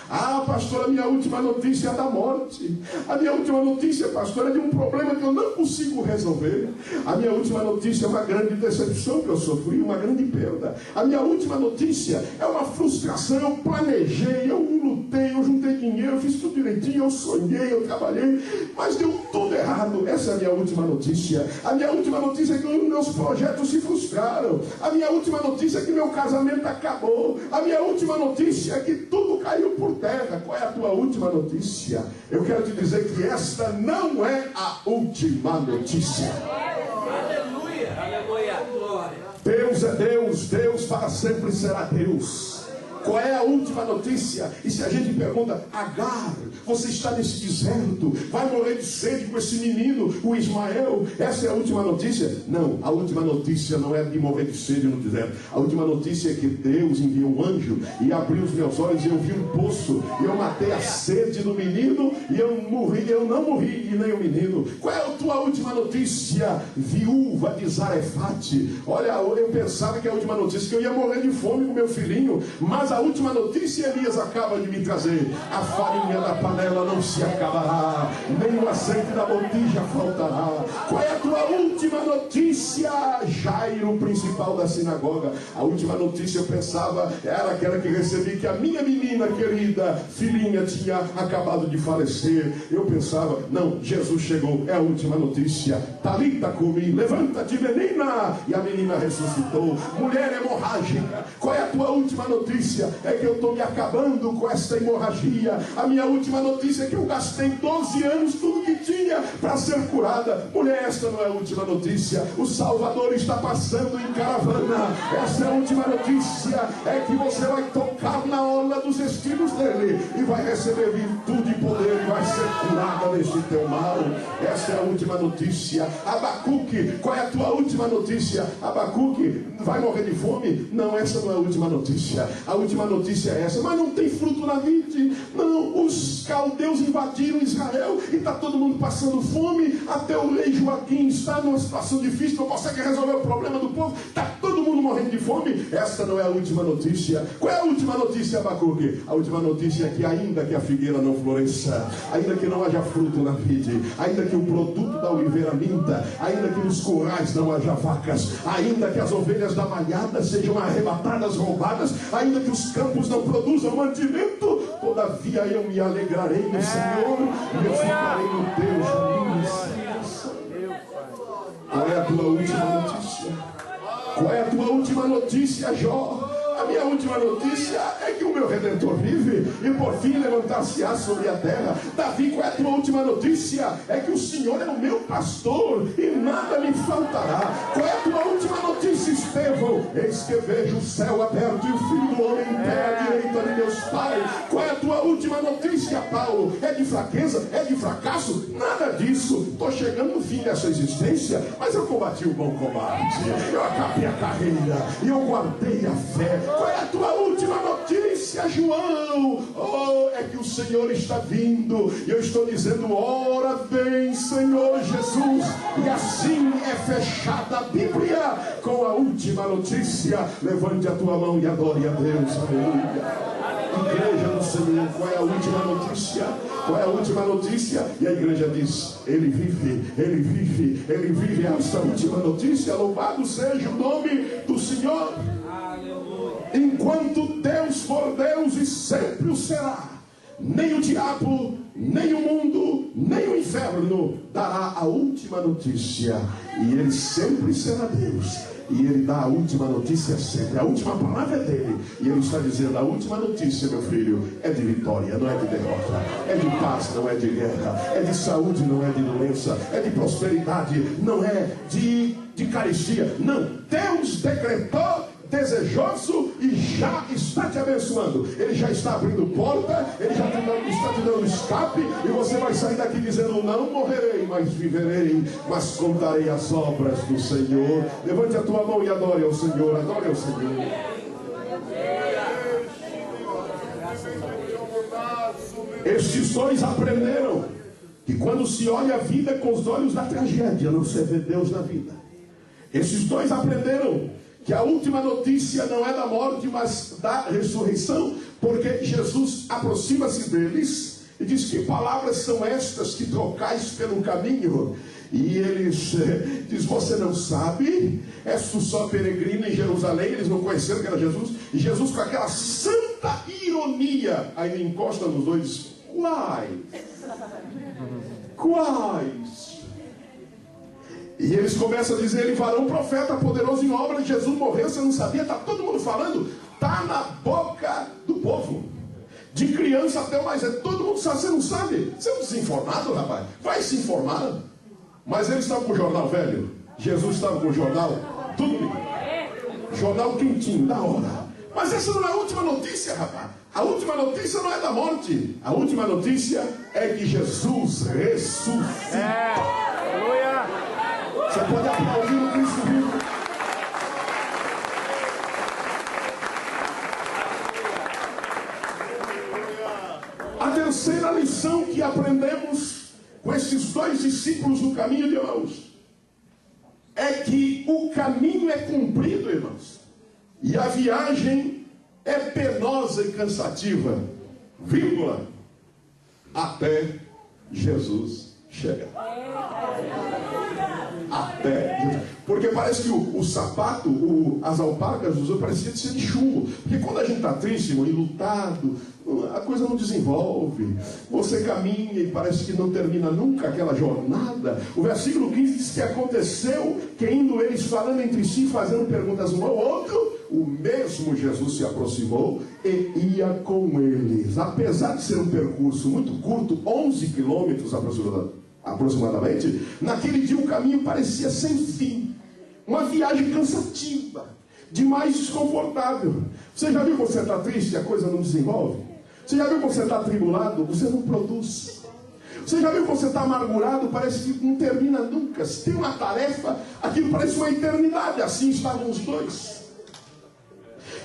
Ah, pastor, a minha última notícia é da morte. A minha última notícia, pastor, é de um problema que eu não consigo resolver. A minha última notícia é uma grande decepção que eu sofri, uma grande perda. A minha última notícia é uma frustração. Eu planejei, eu lutei, eu juntei dinheiro, eu fiz tudo direitinho, eu sonhei, eu trabalhei, mas deu tudo errado. Essa é a minha última notícia. A minha última notícia é que os meus projetos se frustraram. A minha última notícia é que meu casamento acabou. A minha última notícia é que tudo caiu por terra. Qual é a tua última notícia? Eu quero te dizer que esta não é a última notícia.
Aleluia, aleluia, glória.
Deus é Deus, Deus para sempre será Deus. Qual é a última notícia? E se a gente pergunta, Agar, você está nesse deserto, vai morrer de sede com esse menino, o Ismael, essa é a última notícia? Não, a última notícia não é de morrer de sede no deserto. A última notícia é que Deus enviou um anjo e abriu os meus olhos e eu vi um poço, e eu matei a sede do menino e eu não morri e nem o menino. Qual é a tua última notícia? Viúva de Zarefate. Olha, eu pensava que a última notícia é que eu ia morrer de fome com meu filhinho, mas a última notícia Elias acaba de me trazer: a farinha da panela não se acabará, nem o azeite da botija faltará. Qual é a tua última notícia? Jairo, principal da sinagoga. A última notícia eu pensava era aquela que recebi, que a minha menina querida, filhinha, tinha acabado de falecer. Eu pensava, não, Jesus chegou, é a última notícia. Talita cumi, levanta-te, menina. E a menina ressuscitou. Mulher hemorrágica. Qual é a tua última notícia? É que eu estou me acabando com essa hemorragia. A minha última notícia é que eu gastei 12 anos tudo que tinha para ser curada. Mulher, esta não é a última notícia. O Salvador está passando em caravana. Essa é a última notícia. É que você vai tocar na orla dos estilos dele e vai receber virtude e poder e vai ser curada deste teu mal. Essa é a última notícia. Abacuque, qual é a tua última notícia? Abacuque, vai morrer de fome? Não, essa não é a última notícia. A última notícia é essa, mas não tem fruto na vide. Não, os caldeus invadiram Israel e está todo mundo passando fome. Até o rei Joaquim está numa situação difícil, não consegue resolver o problema do povo, está todo mundo morrendo de fome. Essa não é a última notícia. Qual é a última notícia, Abacuque? A última notícia é que ainda que a figueira não floresça, ainda que não haja fruto na vide, ainda que o produto da oliveira minta, ainda que nos currais não haja vacas, ainda que as ovelhas da malhada sejam arrebatadas, roubadas, ainda que os campos não produzam mantimento, todavia eu me alegrarei no Senhor e eu ficarei no teu juízo. Qual é a tua última notícia? Qual é a tua última notícia, Jó? A minha última notícia é que o meu Redentor vive e por fim levantar-se-á sobre a terra. Davi, qual é a tua última notícia? É que o Senhor é o meu pastor e nada me faltará. Qual é a tua última notícia, Estevão? Eis que vejo o céu aberto e o Filho do Homem em pé à direita de Deus Pai. Qual é a tua última notícia, Paulo? É de fraqueza? É de fracasso? Nada disso. Estou chegando no fim dessa existência, mas eu combati o bom combate, eu acabei a carreira e eu guardei a fé. Qual é a tua última notícia, João? Oh, é que o Senhor está vindo. E eu estou dizendo, ora vem, Senhor Jesus. E assim é fechada a Bíblia com a última notícia. Levante a tua mão e adore a Deus. Aleluia. Igreja do Senhor, qual é a última notícia? Qual é a última notícia? E a igreja diz, ele vive, ele vive, ele vive. Essa última notícia, louvado seja o nome do Senhor. Enquanto Deus for Deus e sempre o será, nem o diabo, nem o mundo, nem o inferno dará a última notícia. E ele sempre será Deus. E ele dá a última notícia sempre. A última palavra é dele. E ele está dizendo, a última notícia, meu filho, é de vitória, não é de derrota. É de paz, não é de guerra. É de saúde, não é de doença. É de prosperidade, não é de carestia. Não, Deus decretou, desejoso, e já está te abençoando. Ele já está abrindo porta, ele já está te dando escape, e você vai sair daqui dizendo, não morrerei, mas viverei, mas contarei as obras do Senhor. Levante a tua mão e adore ao Senhor, adore ao Senhor. Estes dois aprenderam que quando se olha a vida com os olhos da tragédia, não se vê Deus na vida. Esses dois aprenderam que a última notícia não é da morte, mas da ressurreição, porque Jesus aproxima-se deles e diz: que palavras são estas que trocais pelo caminho? E eles diz: você não sabe? És tu só peregrino em Jerusalém? Eles não conheceram que era Jesus. E Jesus, com aquela santa ironia, ainda encosta nos dois e diz: quais? E eles começam a dizer: ele varão profeta poderoso em obra, Jesus morreu, você não sabia? Está todo mundo falando, está na boca do povo, de criança até o mais velho, todo mundo sabe. Você não sabe? Você é um desinformado, rapaz, vai se informar. Mas eles estavam com o jornal velho, Jesus estava com o jornal tudo bem, jornal quentinho, da hora. Mas essa não é a última notícia, rapaz. A última notícia não é da morte, a última notícia é que Jesus ressuscitou.
Aleluia!
Você pode aplaudir o Cristo vivo. A terceira lição que aprendemos com esses dois discípulos no caminho de Emaús é que o caminho é cumprido, irmãos, e a viagem é penosa e cansativa, vírgula, até Jesus chegar. Porque parece que o sapato, as alpacas usou, parecia de ser de chumbo. Porque quando a gente está triste, e lutado, a coisa não desenvolve. Você caminha e parece que não termina nunca aquela jornada. O versículo 15 diz que aconteceu que, indo eles falando entre si, fazendo perguntas um ao outro, o mesmo Jesus se aproximou e ia com eles. Apesar de ser um percurso muito curto, 11 quilômetros aproximadamente, naquele dia o caminho parecia sem fim. Uma viagem cansativa, demais desconfortável. Você já viu que você está triste e a coisa não desenvolve? Você já viu que você está atribulado? Você não produz. Você já viu que você está amargurado? Parece que não termina nunca. Se tem uma tarefa, aquilo parece uma eternidade. Assim estavam os dois.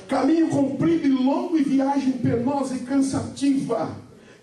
Caminho comprido e longo e viagem penosa e cansativa.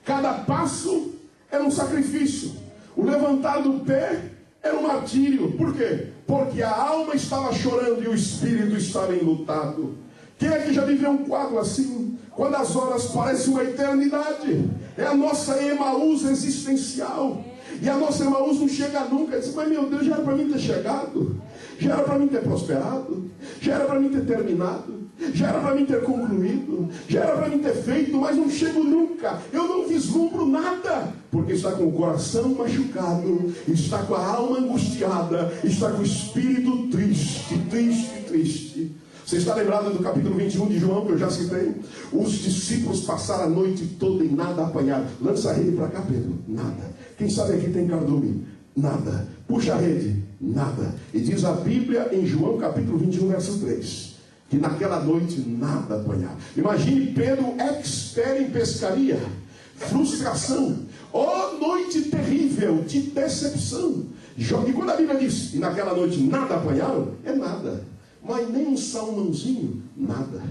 Cada passo era um sacrifício. O levantar do pé era um martírio. Por quê? Porque a alma estava chorando e o espírito estava enlutado. Quem é que já viveu um quadro assim? Quando as horas parecem uma eternidade. É a nossa Emaús existencial. E a nossa Emaús não chega nunca. Diz: mas meu Deus, já era para mim ter chegado. Já era para mim ter prosperado. Já era para mim ter terminado. Já era para mim ter concluído. Já era para mim ter feito. Mas não chego nunca. Eu não vislumbro nada. Porque está com o coração machucado. Está com a alma angustiada. Está com o espírito triste. Triste. Você está lembrado do capítulo 21 de João, que eu já citei? Os discípulos passaram a noite toda e nada apanharam. Lança a rede para cá, Pedro. Nada. Quem sabe aqui tem cardume? Nada. Puxa a rede? Nada. E diz a Bíblia em João capítulo 21, verso 3, que naquela noite nada apanharam. Imagine Pedro, expert em pescaria. Frustração. Oh, noite terrível de decepção. E quando a Bíblia diz, e naquela noite nada apanharam, é nada. Mas nem um salmãozinho, nada.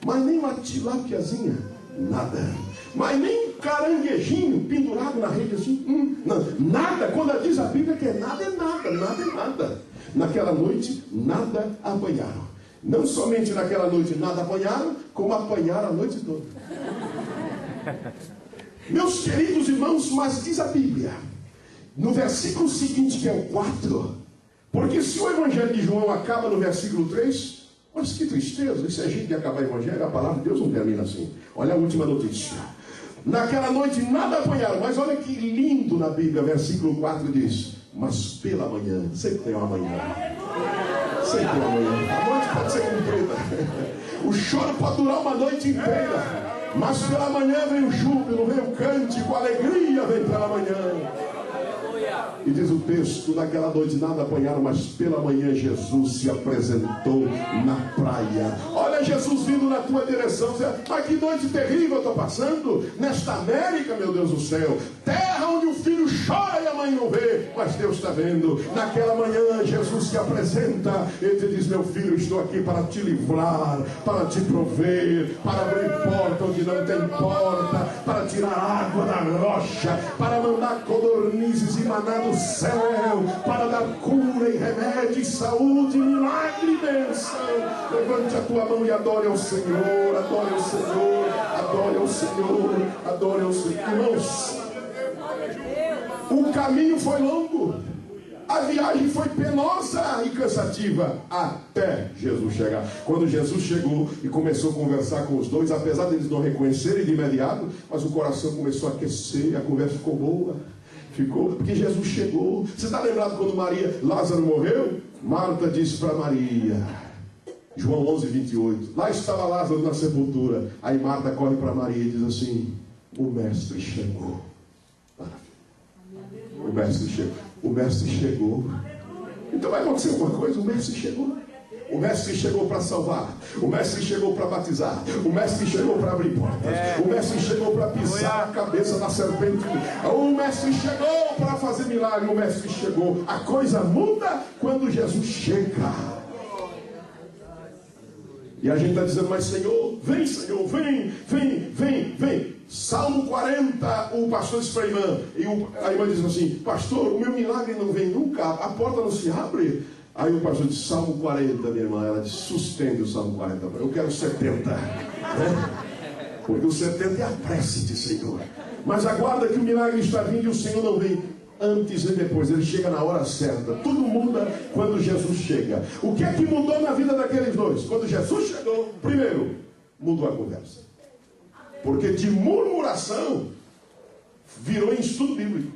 Mas nem uma tilápiazinha, nada. Mas nem um caranguejinho pendurado na rede assim, nada. Quando diz a Bíblia que é nada, é nada. Naquela noite, nada apanharam. Não somente naquela noite nada apanharam, como apanharam a noite toda. Meus queridos irmãos, mas diz a Bíblia, no versículo seguinte, que é o 4... Porque se o Evangelho de João acaba no versículo 3, mas que tristeza, isso é jeito de acabar o Evangelho, a palavra de Deus não termina assim. Olha a última notícia. Naquela noite nada apanharam, mas olha que lindo na Bíblia, versículo 4 diz: mas pela manhã, sempre tem uma manhã. Sempre tem uma manhã. A noite pode ser comprida. O choro pode durar uma noite inteira. Mas pela manhã vem o júbilo, vem o cântico, a alegria vem pela manhã. E diz o texto, naquela noite nada apanharam, mas pela manhã Jesus se apresentou na praia. Olha Jesus vindo na tua direção. Mas que noite terrível eu estou passando nesta América, meu Deus do céu. Terra onde o filho chora e a mãe não vê, mas Deus está vendo. Naquela manhã Jesus se apresenta, ele te diz: meu filho, estou aqui para te livrar, para te prover, para abrir porta onde não tem porta, para tirar água da rocha, para mandar codornizes e maná do céu, para dar cura e remédio e saúde, milagre e bênção. Levante a tua mão e adore ao Senhor, adore ao Senhor, adore ao Senhor, adore ao Senhor. Irmãos, o caminho foi longo, a viagem foi penosa e cansativa até Jesus chegar. Quando Jesus chegou e começou a conversar com os dois, apesar deles não reconhecerem de imediato, mas o coração começou a aquecer, a conversa ficou boa. Ficou, porque Jesus chegou. Você está lembrado quando Lázaro morreu? Marta disse para Maria, João 11:28, lá estava Lázaro na sepultura. Aí Marta corre para Maria e diz assim: o mestre chegou. O mestre chegou. O mestre chegou. Então vai acontecer alguma coisa. O mestre chegou. O mestre chegou para salvar. O mestre chegou para batizar. O mestre chegou para abrir portas. O mestre chegou para pisar a cabeça da serpente. O mestre chegou para fazer milagre. O mestre chegou. A coisa muda quando Jesus chega. E a gente está dizendo: mas Senhor, vem Senhor, vem, vem, vem, vem. Salmo 40, o pastor disse para a irmã, e a irmã diz assim: pastor, o meu milagre não vem nunca, a porta não se abre. Aí o pastor disse: Salmo 40, minha irmã. Ela disse: sustente o Salmo 40, eu quero 70, né? Porque o 70 é a prece de Senhor. Mas aguarda que o milagre está vindo e o Senhor não vem antes e depois. Ele chega na hora certa. Tudo muda quando Jesus chega. O que é que mudou na vida daqueles dois? Quando Jesus chegou, primeiro, mudou a conversa. Porque de murmuração virou em estudo bíblico.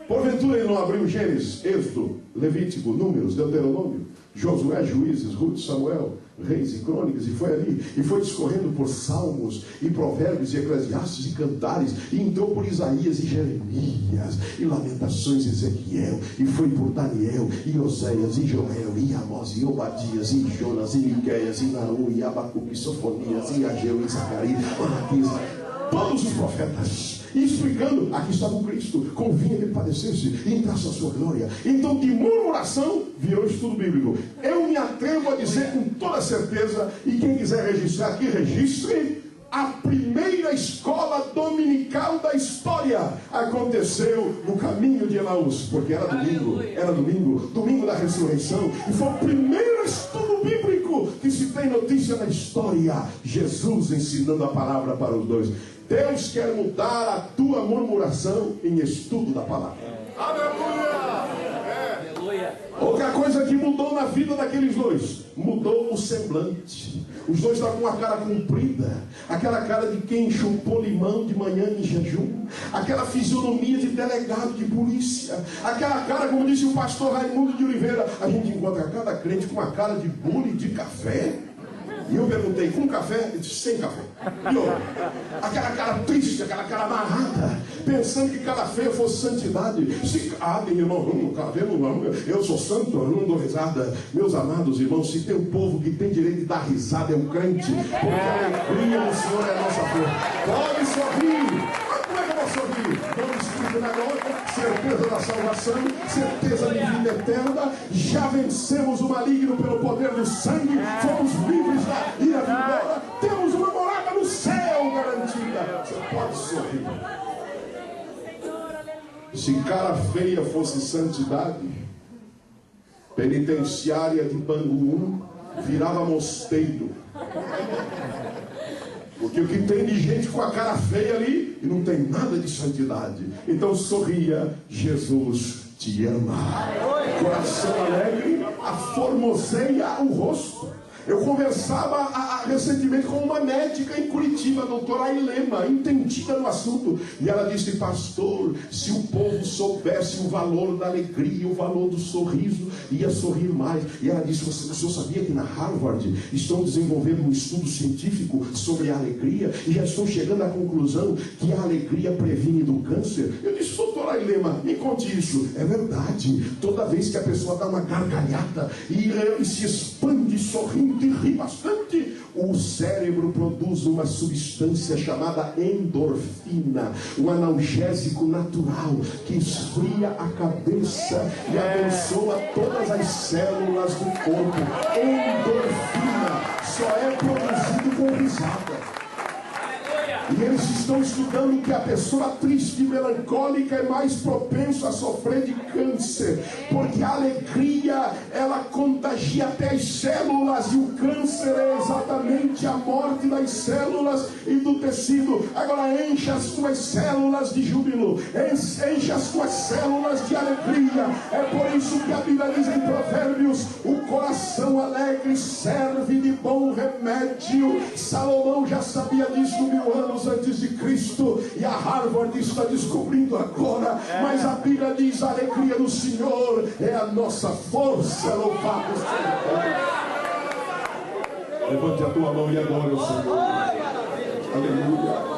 Porventura ele não abriu Gênesis, Êxodo, Levítico, Números, Deuteronômio, Josué, Juízes, Ruth, Samuel, Reis e Crônicas, e foi ali, e foi discorrendo por Salmos, e Provérbios, e Eclesiastes, e Cantares, e entrou por Isaías, e Jeremias, e Lamentações, e Ezequiel, e foi por Daniel, e Oséias, e Joel, e Amós, e Obadias, e Jonas, e Miqueias, e Naum, e Abacuque, e Sofonias, e Ageu, e Zacarias, Malaquias, todos os profetas, e explicando: aqui estava o Cristo, convinha que ele padecesse e entrasse a sua glória. Então de murmuração virou estudo bíblico. Eu me atrevo a dizer com toda certeza, e quem quiser registrar aqui, registre: a primeira escola dominical da história aconteceu no caminho de Emaús, porque era domingo, domingo da ressurreição, e foi o primeiro estudo bíblico que se tem notícia na história. Jesus ensinando a palavra para os dois. Deus quer mudar a tua murmuração em estudo da palavra. Aleluia! Outra coisa que mudou na vida daqueles dois: mudou o semblante. Os dois estavam com a cara comprida, aquela cara de quem chupou limão de manhã em jejum, aquela fisionomia de delegado de polícia, aquela cara, como disse o pastor Raimundo de Oliveira, a gente encontra cada crente com uma cara de bule de café. E eu perguntei: com café? Ele disse: sem café. E eu, aquela cara triste, aquela cara amarrada, pensando que cara feia fosse santidade. Tem irmão, eu sou santo, eu não dou risada. Meus amados irmãos, se tem um povo que tem direito de dar risada, é o crente, porque a alegria do Senhor é a nossa força. Pode sorrir. Como é que eu vou sorrir? Não Espírito da glória, certeza da salvação, certeza de vida eterna. Já vencemos o maligno pelo poder do sangue, fomos livres da ira vindoura, temos uma morada no céu garantida. Você pode sorrir. Se cara feia fosse santidade, penitenciária de Bangu virava mosteiro. Porque o que tem de gente com a cara feia ali e não tem nada de santidade. Então sorria: Jesus te ama. Coração alegre aformoseia o rosto. Eu conversava recentemente com uma médica em Curitiba, a doutora Ailema, entendida no assunto. E ela disse: pastor, se o povo soubesse o valor da alegria, o valor do sorriso, ia sorrir mais. E ela disse: o senhor sabia que na Harvard estão desenvolvendo um estudo científico sobre a alegria e já estão chegando à conclusão que a alegria previne do câncer? Eu disse: doutora Ailema, me conte isso. É verdade. Toda vez que a pessoa dá uma gargalhada e se expande sorrindo e ri bastante, o cérebro cérebro produz uma substância chamada endorfina, um analgésico natural que esfria a cabeça e abençoa todas as células do corpo. Endorfina só é produzido com risada. E eles estão estudando que a pessoa triste e melancólica é mais propensa a sofrer de câncer, porque a alegria, ela contagia até as células, e o câncer é exatamente a morte das células e do tecido. Agora encha as tuas células de júbilo, encha as tuas células de alegria. É por isso que a Bíblia diz em Provérbios: o coração alegre serve de bom remédio. Salomão já sabia disso 1000 anos antes de Cristo, e a Harvard está descobrindo agora. Mas a Bíblia diz: a alegria do Senhor é a nossa força. Louvado seja. Levante a tua mão e adore o Senhor. Aleluia.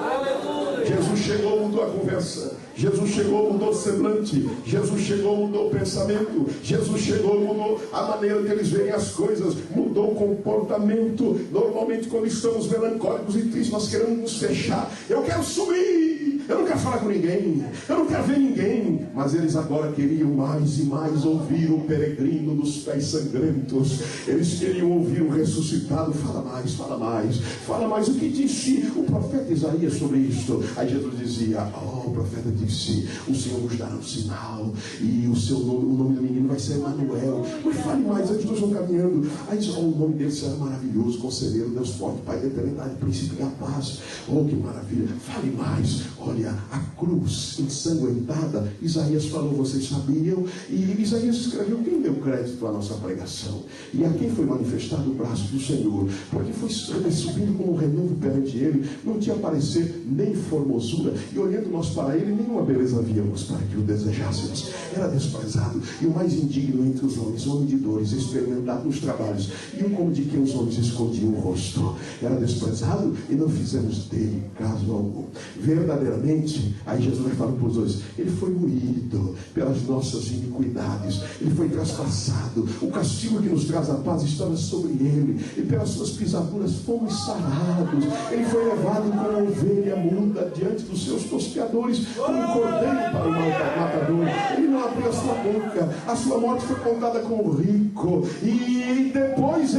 Jesus chegou, mudou a conversa. Jesus chegou, mudou o semblante. Jesus chegou, mudou o pensamento. Jesus chegou, mudou a maneira de eles verem as coisas. Mudou o comportamento. Normalmente, quando estamos melancólicos e tristes, nós queremos nos fechar. Eu quero sumir. Eu não quero falar com ninguém. Eu não quero ver ninguém. Mas eles agora queriam mais e mais ouvir o peregrino dos pés sangrentos. Eles queriam ouvir o ressuscitado. Fala mais, fala mais. Fala mais. O que disse o profeta Isaías sobre isto? Aí Jesus dizia: o profeta disse: o Senhor nos dará um sinal, e o nome do menino vai ser Emanuel. Mas fale mais. Aí os dois vão caminhando. Aí diz: o nome dele será maravilhoso, Conselheiro, Deus forte, Pai da eternidade, Príncipe da paz. Que maravilha. Fale mais. Olha, a cruz ensanguentada, Isaías falou, vocês sabiam? E Isaías escreveu: quem deu crédito à nossa pregação? E a quem foi manifestado o braço do Senhor? Porque foi subindo como um renovo perante ele. Não tinha parecer nem formosura, e olhando nós para ele, nenhuma beleza víamos para que o desejássemos. Era desprezado e o mais indigno entre os homens, homem de dores, experimentado nos trabalhos, e um como de quem os homens escondiam o rosto. Era desprezado e não fizemos dele caso algum. Verdadeiramente, aí Jesus vai falar para os dois: ele foi moído pelas nossas iniquidades, ele foi traspassado, o castigo que nos traz a paz estava sobre ele, e pelas suas pisaduras fomos sarados. Ele foi levado como ovelha muda diante dos seus tosqueadores, como um cordeiro para o matador. Ele não abriu a sua boca. A sua morte foi contada como rico, e depois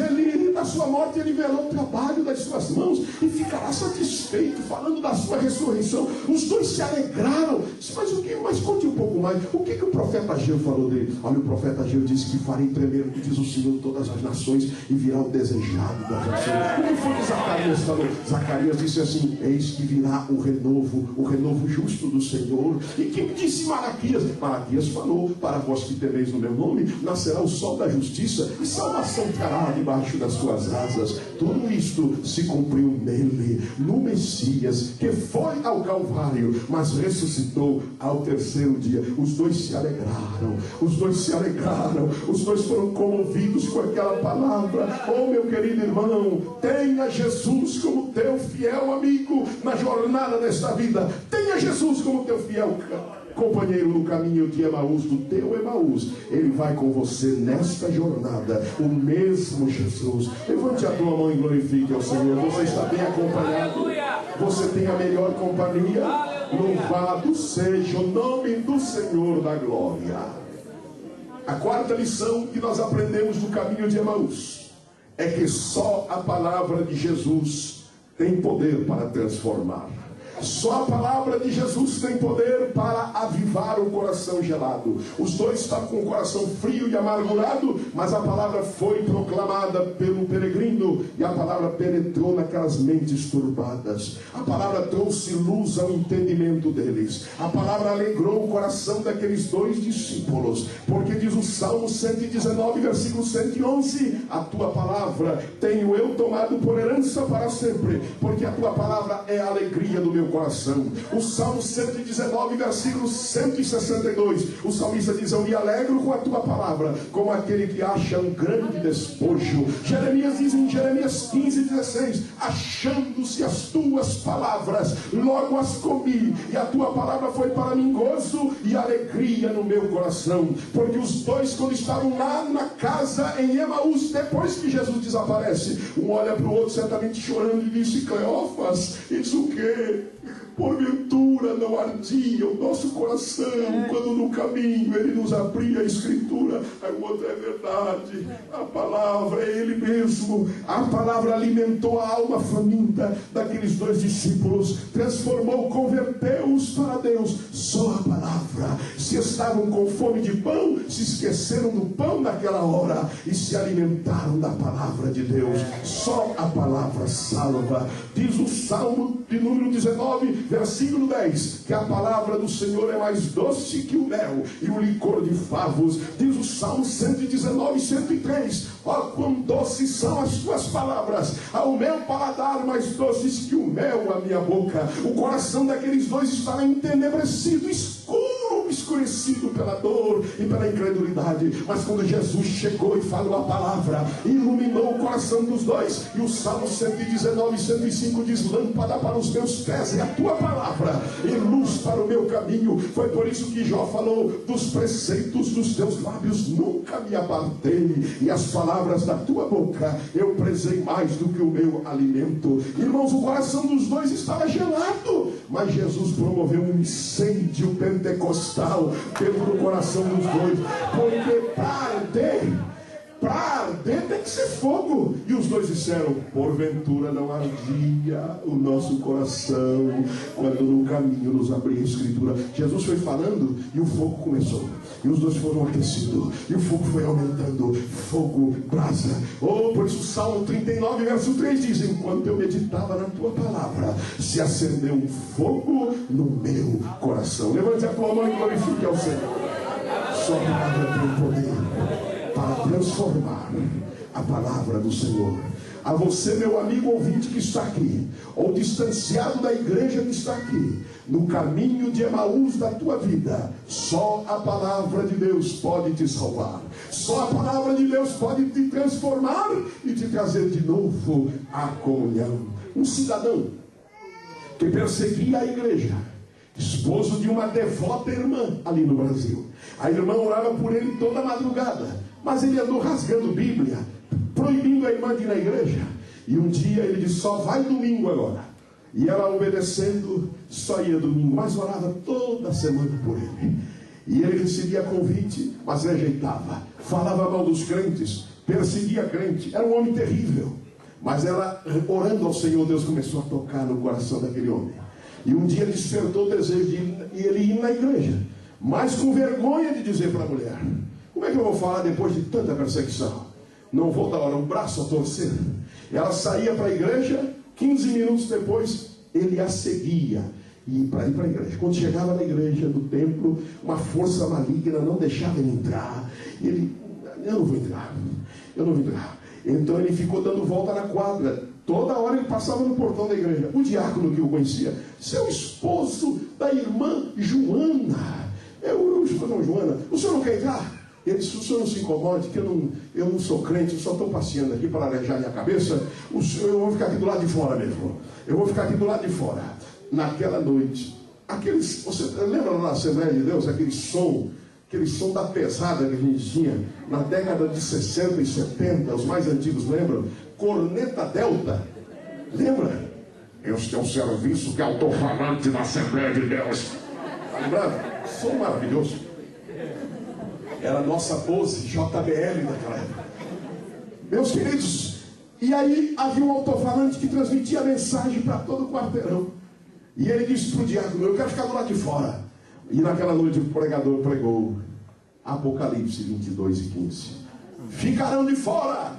da sua morte ele verá o trabalho das suas mãos e ficará satisfeito, falando da sua ressurreição. Os dois se alegraram. Mas o que? Mas conte um pouco mais. O que o profeta Ageu falou dele? Olha, o profeta Ageu disse que farei tremer, que diz o Senhor, todas as nações, e virá o desejado das nações. O que foi que Zacarias falou? Zacarias disse assim: eis que virá o renovo justo do Senhor. E quem disse Malaquias? Malaquias falou: para vós que temeis no meu nome, nascerá o sol da justiça, e salvação trará debaixo das suas asas. Tudo isto se cumpriu nele, no Messias, que foi ao Calvário, mas ressuscitou ao terceiro dia. Os dois se alegraram. Os dois se alegraram. Os dois foram comovidos com aquela palavra. Meu querido irmão, tenha Jesus como teu fiel amigo na jornada desta vida. Tenha Jesus como teu fiel companheiro no caminho de Emaús, do teu Emaús. Ele vai com você nesta jornada. O mesmo Jesus. Levante a tua mão e glorifique ao Senhor. Você está bem acompanhado. Você tem a melhor companhia. Louvado seja o nome do Senhor da glória. A quarta lição que nós aprendemos do caminho de Emaús é que só a palavra de Jesus tem poder para transformar. Só a palavra de Jesus tem poder para avivar o coração gelado. Os dois estavam com o coração frio e amargurado, mas a palavra foi proclamada pelo peregrino, e a palavra penetrou naquelas mentes turbadas. A palavra trouxe luz ao entendimento deles. A palavra alegrou o coração daqueles dois discípulos, porque diz o Salmo 119, versículo 111: a tua palavra tenho eu tomado por herança para sempre, porque a tua palavra é a alegria do meu coração. O Salmo 119, versículo 162, o salmista diz: eu me alegro com a tua palavra, como aquele que acha um grande despojo. Jeremias diz em Jeremias 15, 16: achando-se as tuas palavras, logo as comi, e a tua palavra foi para mim gozo e alegria no meu coração. Porque os dois, quando estavam lá na casa em Emaús, depois que Jesus desaparece, um olha para o outro certamente chorando e disse: Cleófas, isso o quê? Porventura não ardia o nosso coração quando no caminho ele nos abria a Escritura? Aí o outro: é verdade, a palavra é ele mesmo. A palavra alimentou a alma faminta daqueles dois discípulos, transformou, converteu-os para Deus. Só a palavra. Se estavam com fome de pão, se esqueceram do pão naquela hora e se alimentaram da palavra de Deus. Só a palavra salva. Diz o Salmo de número 19, versículo 10, que a palavra do Senhor é mais doce que o mel e o licor de favos. Diz o Salmo 119, 103: ó, quão doces são as tuas palavras, ao meu paladar mais doces que o mel à minha boca. O coração daqueles dois estava entenebrecido, escurecido pela dor e pela incredulidade. Mas quando Jesus chegou e falou a palavra, iluminou o coração dos dois. E o Salmo 119, 105 diz: lâmpada para os meus pés é a tua palavra e luz para o meu caminho. Foi por isso que Jó falou: dos preceitos dos teus lábios nunca me apartei, e as palavras da tua boca eu prezei mais do que o meu alimento. Irmãos, o coração dos dois estava gelado, mas Jesus promoveu um incêndio pentecostal dentro do coração dos dois, porque para arder tem que ser fogo. E os dois disseram: porventura não ardia o nosso coração quando no caminho nos abria a Escritura. Jesus foi falando e o fogo começou, e os dois foram aquecidos, e o fogo foi aumentando, fogo, brasa. Oh, por isso o Salmo 39, verso 3 diz: enquanto eu meditava na tua palavra, se acendeu um fogo no meu coração. Levante a tua mão e glorifique ao Senhor. Sua palavra tem poder para transformar. A palavra do Senhor. A você, meu amigo ouvinte que está aqui, ou distanciado da igreja que está aqui, no caminho de Emaús da tua vida, só a palavra de Deus pode te salvar. Só a palavra de Deus pode te transformar e te trazer de novo à comunhão. Um cidadão que perseguia a igreja, esposo de uma devota irmã ali no Brasil. A irmã orava por ele toda madrugada, mas ele andou rasgando Bíblia, proibindo a irmã de ir na igreja. E um dia ele disse: só vai domingo agora. E ela, obedecendo, só ia domingo, mas orava toda semana por ele. E ele recebia convite, mas rejeitava, falava mal dos crentes, perseguia crente. Era um homem terrível. Mas ela, orando ao Senhor, Deus começou a tocar no coração daquele homem. E um dia despertou o desejo de ele ir na igreja, mas com vergonha de dizer para a mulher: como é que eu vou falar depois de tanta perseguição? Não vou dar o braço a torcer. Ela saía para a igreja, 15 minutos depois ele a seguia e para ir para a igreja. Quando chegava na igreja, no templo, uma força maligna não deixava ele entrar. Ele: eu não vou entrar, eu não vou entrar. Então ele ficou dando volta na quadra. Toda hora ele passava no portão da igreja. O diácono que o conhecia: seu esposo da irmã Joana. Eu esposo Joana, o senhor não quer entrar? Ele disse: o senhor não se incomode, que eu não sou crente, eu só estou passeando aqui para arejar minha cabeça. Eu vou ficar aqui do lado de fora mesmo. Eu vou ficar aqui do lado de fora. Naquela noite, você lembra na Assembleia de Deus aquele som da pesada que a gente tinha na década de 60 e 70, os mais antigos lembram? Corneta Delta, lembra? Este é um serviço que é alto-falante da Assembleia de Deus. Está lembrado? Som maravilhoso. Era a nossa Bose JBL daquela época. Meus queridos, e aí havia um alto-falante que transmitia a mensagem para todo o quarteirão. E ele disse para o diácono: eu quero ficar do lado de fora. E naquela noite o pregador pregou Apocalipse 22 e 15. Ficarão de fora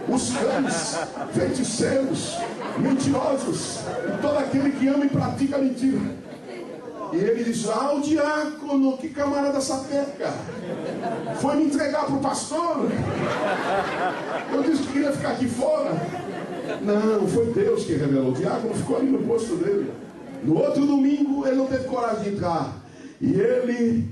os cães, feiticeiros, mentirosos, e todo aquele que ama e pratica mentira. E ele disse: o diácono, que camarada sapeca, foi me entregar para o pastor. Eu disse que queria ficar aqui fora. Não, foi Deus que revelou. O diácono ficou ali no posto dele. No outro domingo ele não teve coragem de entrar. E ele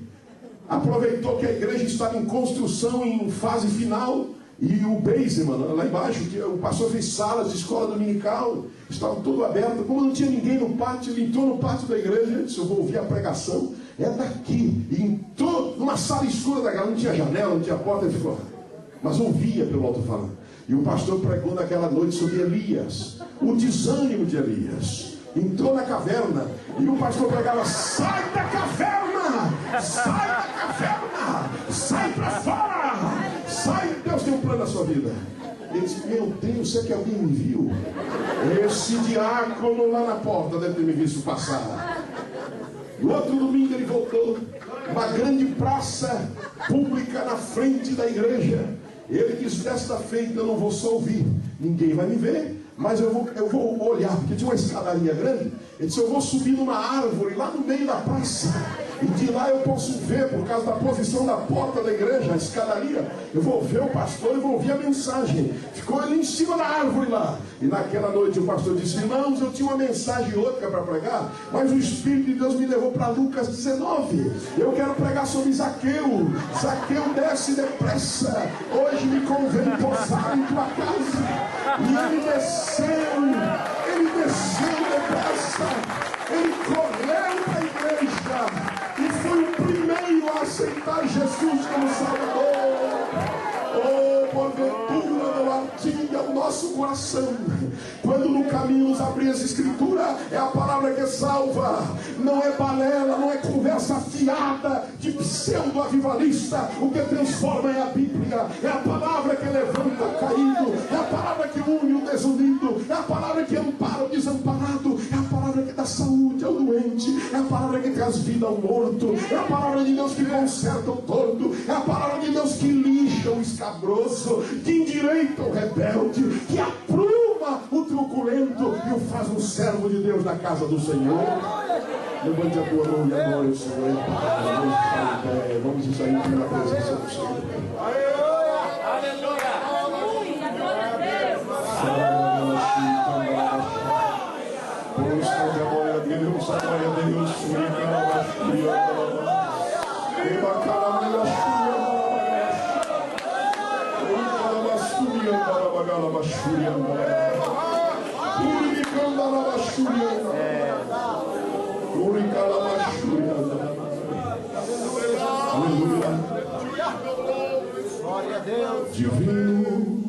aproveitou que a igreja estava em construção, em fase final, E o basement, lá embaixo, que o pastor fez salas de escola dominical, estava tudo aberto. Como não tinha ninguém no pátio, ele entrou no pátio da igreja e disse: eu vou ouvir a pregação, é daqui. E entrou numa sala escura da casa, não tinha janela, não tinha porta, ele ficou, mas ouvia pelo alto-falante. E o pastor pregou naquela noite sobre Elias, o desânimo de Elias. Entrou na caverna e o pastor pregava: sai da caverna, sai da caverna, sai para fora, sai, Deus tem um plano na sua vida. Ele disse: meu Deus, será que alguém me viu? Esse diácono lá na porta deve ter me visto passar. No outro domingo ele voltou, uma grande praça pública na frente da igreja. Ele disse: desta feita eu não vou só ouvir, ninguém vai me ver, mas eu vou olhar, porque tinha uma escadaria grande. Ele disse: eu vou subir numa árvore lá no meio da praça, e de lá eu posso ver, por causa da posição da porta da igreja, a escadaria, eu vou ver o pastor e vou ouvir a mensagem. Ficou ele em cima da árvore lá. E naquela noite o pastor disse: irmãos, eu tinha uma mensagem outra para pregar, mas o Espírito de Deus me levou para Lucas 19. Eu quero pregar sobre Zaqueu. Zaqueu, desce depressa, hoje me convém pousar em tua casa. E ele desceu depressa, ele correu para a igreja e foi o primeiro a aceitar Jesus como Salvador. Oh, porventura não ardia o nosso coração quando no caminho nos abrir essa escritura. É a palavra que salva, não é balela, não é conversa fiada de pseudo-avivalista. O que transforma é a Bíblia, é a palavra que levanta o caído, é a palavra que une o desunido, é a palavra que ampara o desamparado, é a palavra que dá saúde ao doente, é a palavra que traz vida ao morto, é a palavra de Deus que conserta o torto, é a palavra de Deus que lixa o escabroso, que endireita o rebelde, que apruma o truculento e o faz um servo de Deus na casa do Senhor. Levante a tua mão e adore o Senhor. Vamos sair na presença do Senhor.
Aleluia! Glória a Deus!
Glória a Deus, glória a Deus. Divino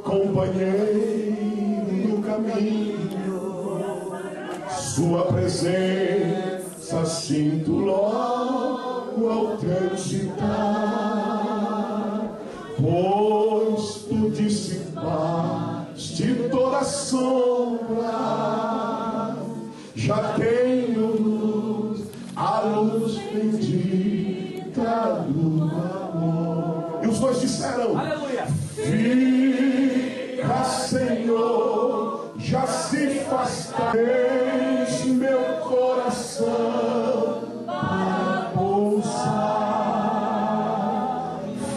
companheiro no caminho, sua presença sinto logo ao transitar, pois tu dissipaste toda sombra, já tenho luz, a luz bendita do amor. E os dois disseram: aleluia. Fica, Senhor, já se faz tarde, meu coração para pousar.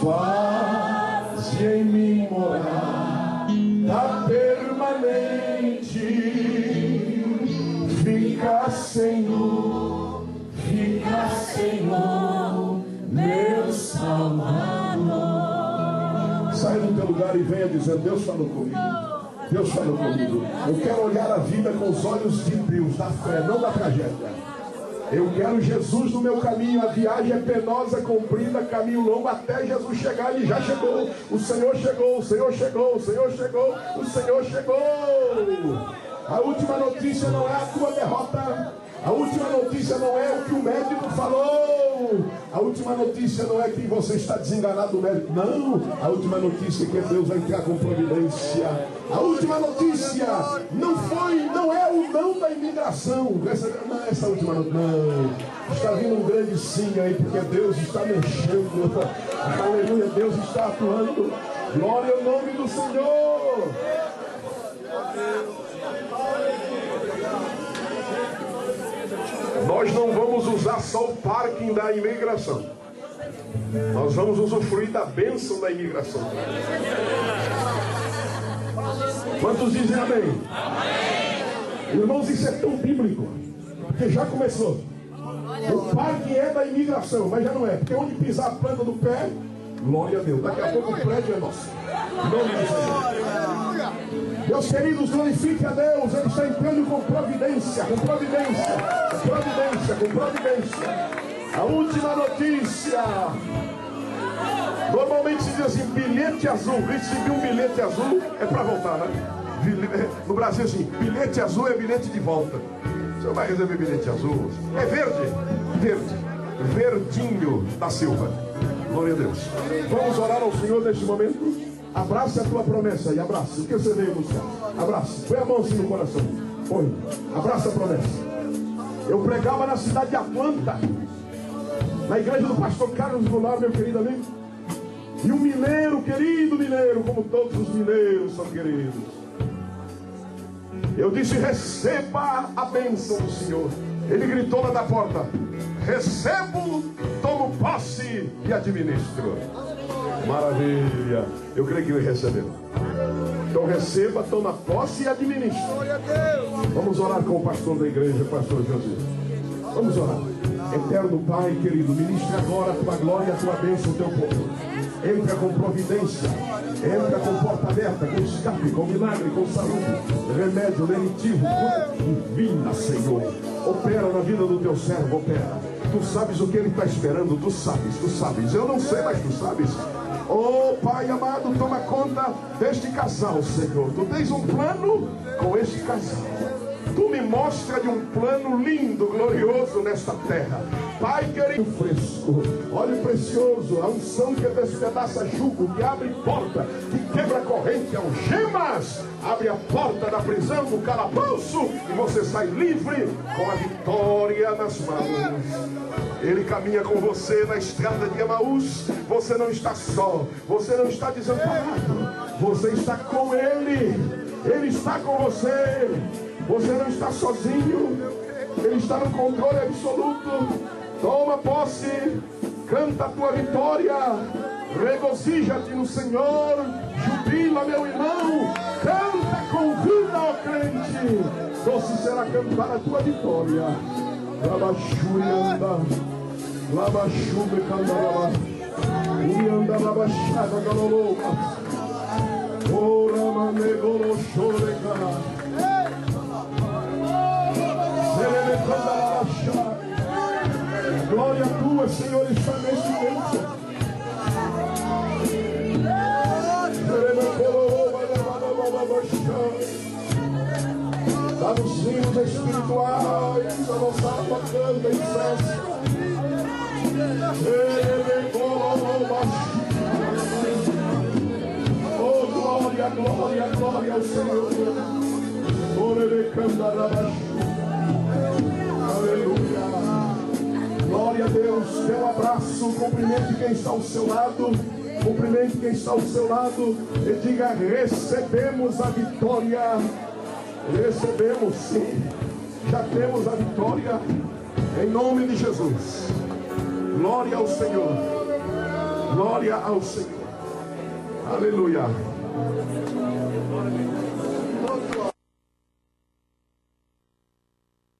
Faz em mim morada permanente. Fica, Senhor, meu Salvador. Sai do teu lugar e venha dizendo: Deus falou comigo. Deus falou comigo. Eu quero olhar a vida com os olhos de Deus, da fé, não da tragédia. Eu quero Jesus no meu caminho. A viagem é penosa, comprida, caminho longo até Jesus chegar. Ele já chegou. O Senhor chegou, o Senhor chegou, o Senhor chegou, o Senhor chegou. A última notícia não é a tua derrota. A última notícia não é o que o médico falou. A última notícia não é que você está desenganado do médico. Não. A última notícia é que Deus vai entrar com providência. A última notícia não é o não da imigração. Essa última notícia. Não. Está vindo um grande sim aí, porque Deus está mexendo. Aleluia, Deus está atuando. Glória ao nome do Senhor. Nós não vamos usar só o parking da imigração. Nós vamos usufruir da bênção da imigração. Quantos dizem amém? Amém. Irmãos, isso é tão bíblico, porque já começou. O parque é da imigração, mas já não é, porque onde pisar a planta do pé, Glória a Deus. Daqui a pouco o prédio é nosso. Em nome de Jesus. Meus queridos, glorifique a Deus. Ele está entrando com providência, com providência, com providência, com providência. A última notícia. Normalmente se diz assim, bilhete azul. Recebi um bilhete azul, é para voltar, né? No Brasil assim, bilhete azul é bilhete de volta. Você não vai receber bilhete azul. É verde, verde, verdinho da Silva. Glória a Deus. Vamos orar ao Senhor neste momento. Abraça a tua promessa e abraça. O que você veio buscar? Abraça. Põe a mão assim no coração. Põe. Abraça a promessa. Eu pregava na cidade de Atlanta, na igreja do pastor Carlos Goulart, meu querido amigo. E um mineiro, querido mineiro, como todos os mineiros são queridos. Eu disse, receba a bênção do Senhor. Ele gritou lá da porta, recebo, tomo posse e administro. Maravilha. Eu creio que ele recebeu. Então receba, toma posse e administre. Vamos orar com o pastor da igreja, pastor José. Vamos orar. Eterno Pai, querido, ministre agora a tua glória, a tua bênção, o teu povo. Entra com providência, entra com porta aberta, com escape, com milagre, com saúde, remédio, lenitivo, cura divina, Senhor. Opera na vida do teu servo, opera. Tu sabes o que ele está esperando, tu sabes. Eu não sei, mas tu sabes. Oh Pai amado, toma conta deste casal, Senhor. Tu tens um plano com este casal. Tu me mostra de um plano lindo, glorioso nesta terra. Pai querido, fresco, óleo precioso, a unção que despedaça jugo, que abre porta, que quebra corrente, algemas, abre a porta da prisão, do calabouço, e você sai livre com a vitória nas mãos. Ele caminha com você na estrada de Emaús. Você não está só, você não está desamparado, você está com Ele. Ele está com você. Você não está sozinho. Ele está no controle absoluto. Toma posse, canta a tua vitória, regozija-te no Senhor, jubila, meu irmão, canta com vida, ó crente. Doce será cantar a tua vitória. Labachurianda, labachume candaraba, urianda labachada galoloba, ora manegolo choreca, serene candarabachada. Glória tua, Senhor, está neste tempo. Dá nos hinos espirituais, a nossa alma canta e cessa. Oh, glória, glória, glória ao Senhor. Aleluia. Glória a Deus. Dê um abraço, cumprimente quem está ao seu lado. Cumprimente quem está ao seu lado e diga: recebemos a vitória. Recebemos, sim. Já temos a vitória. Em nome de Jesus. Glória ao Senhor. Glória ao Senhor. Aleluia.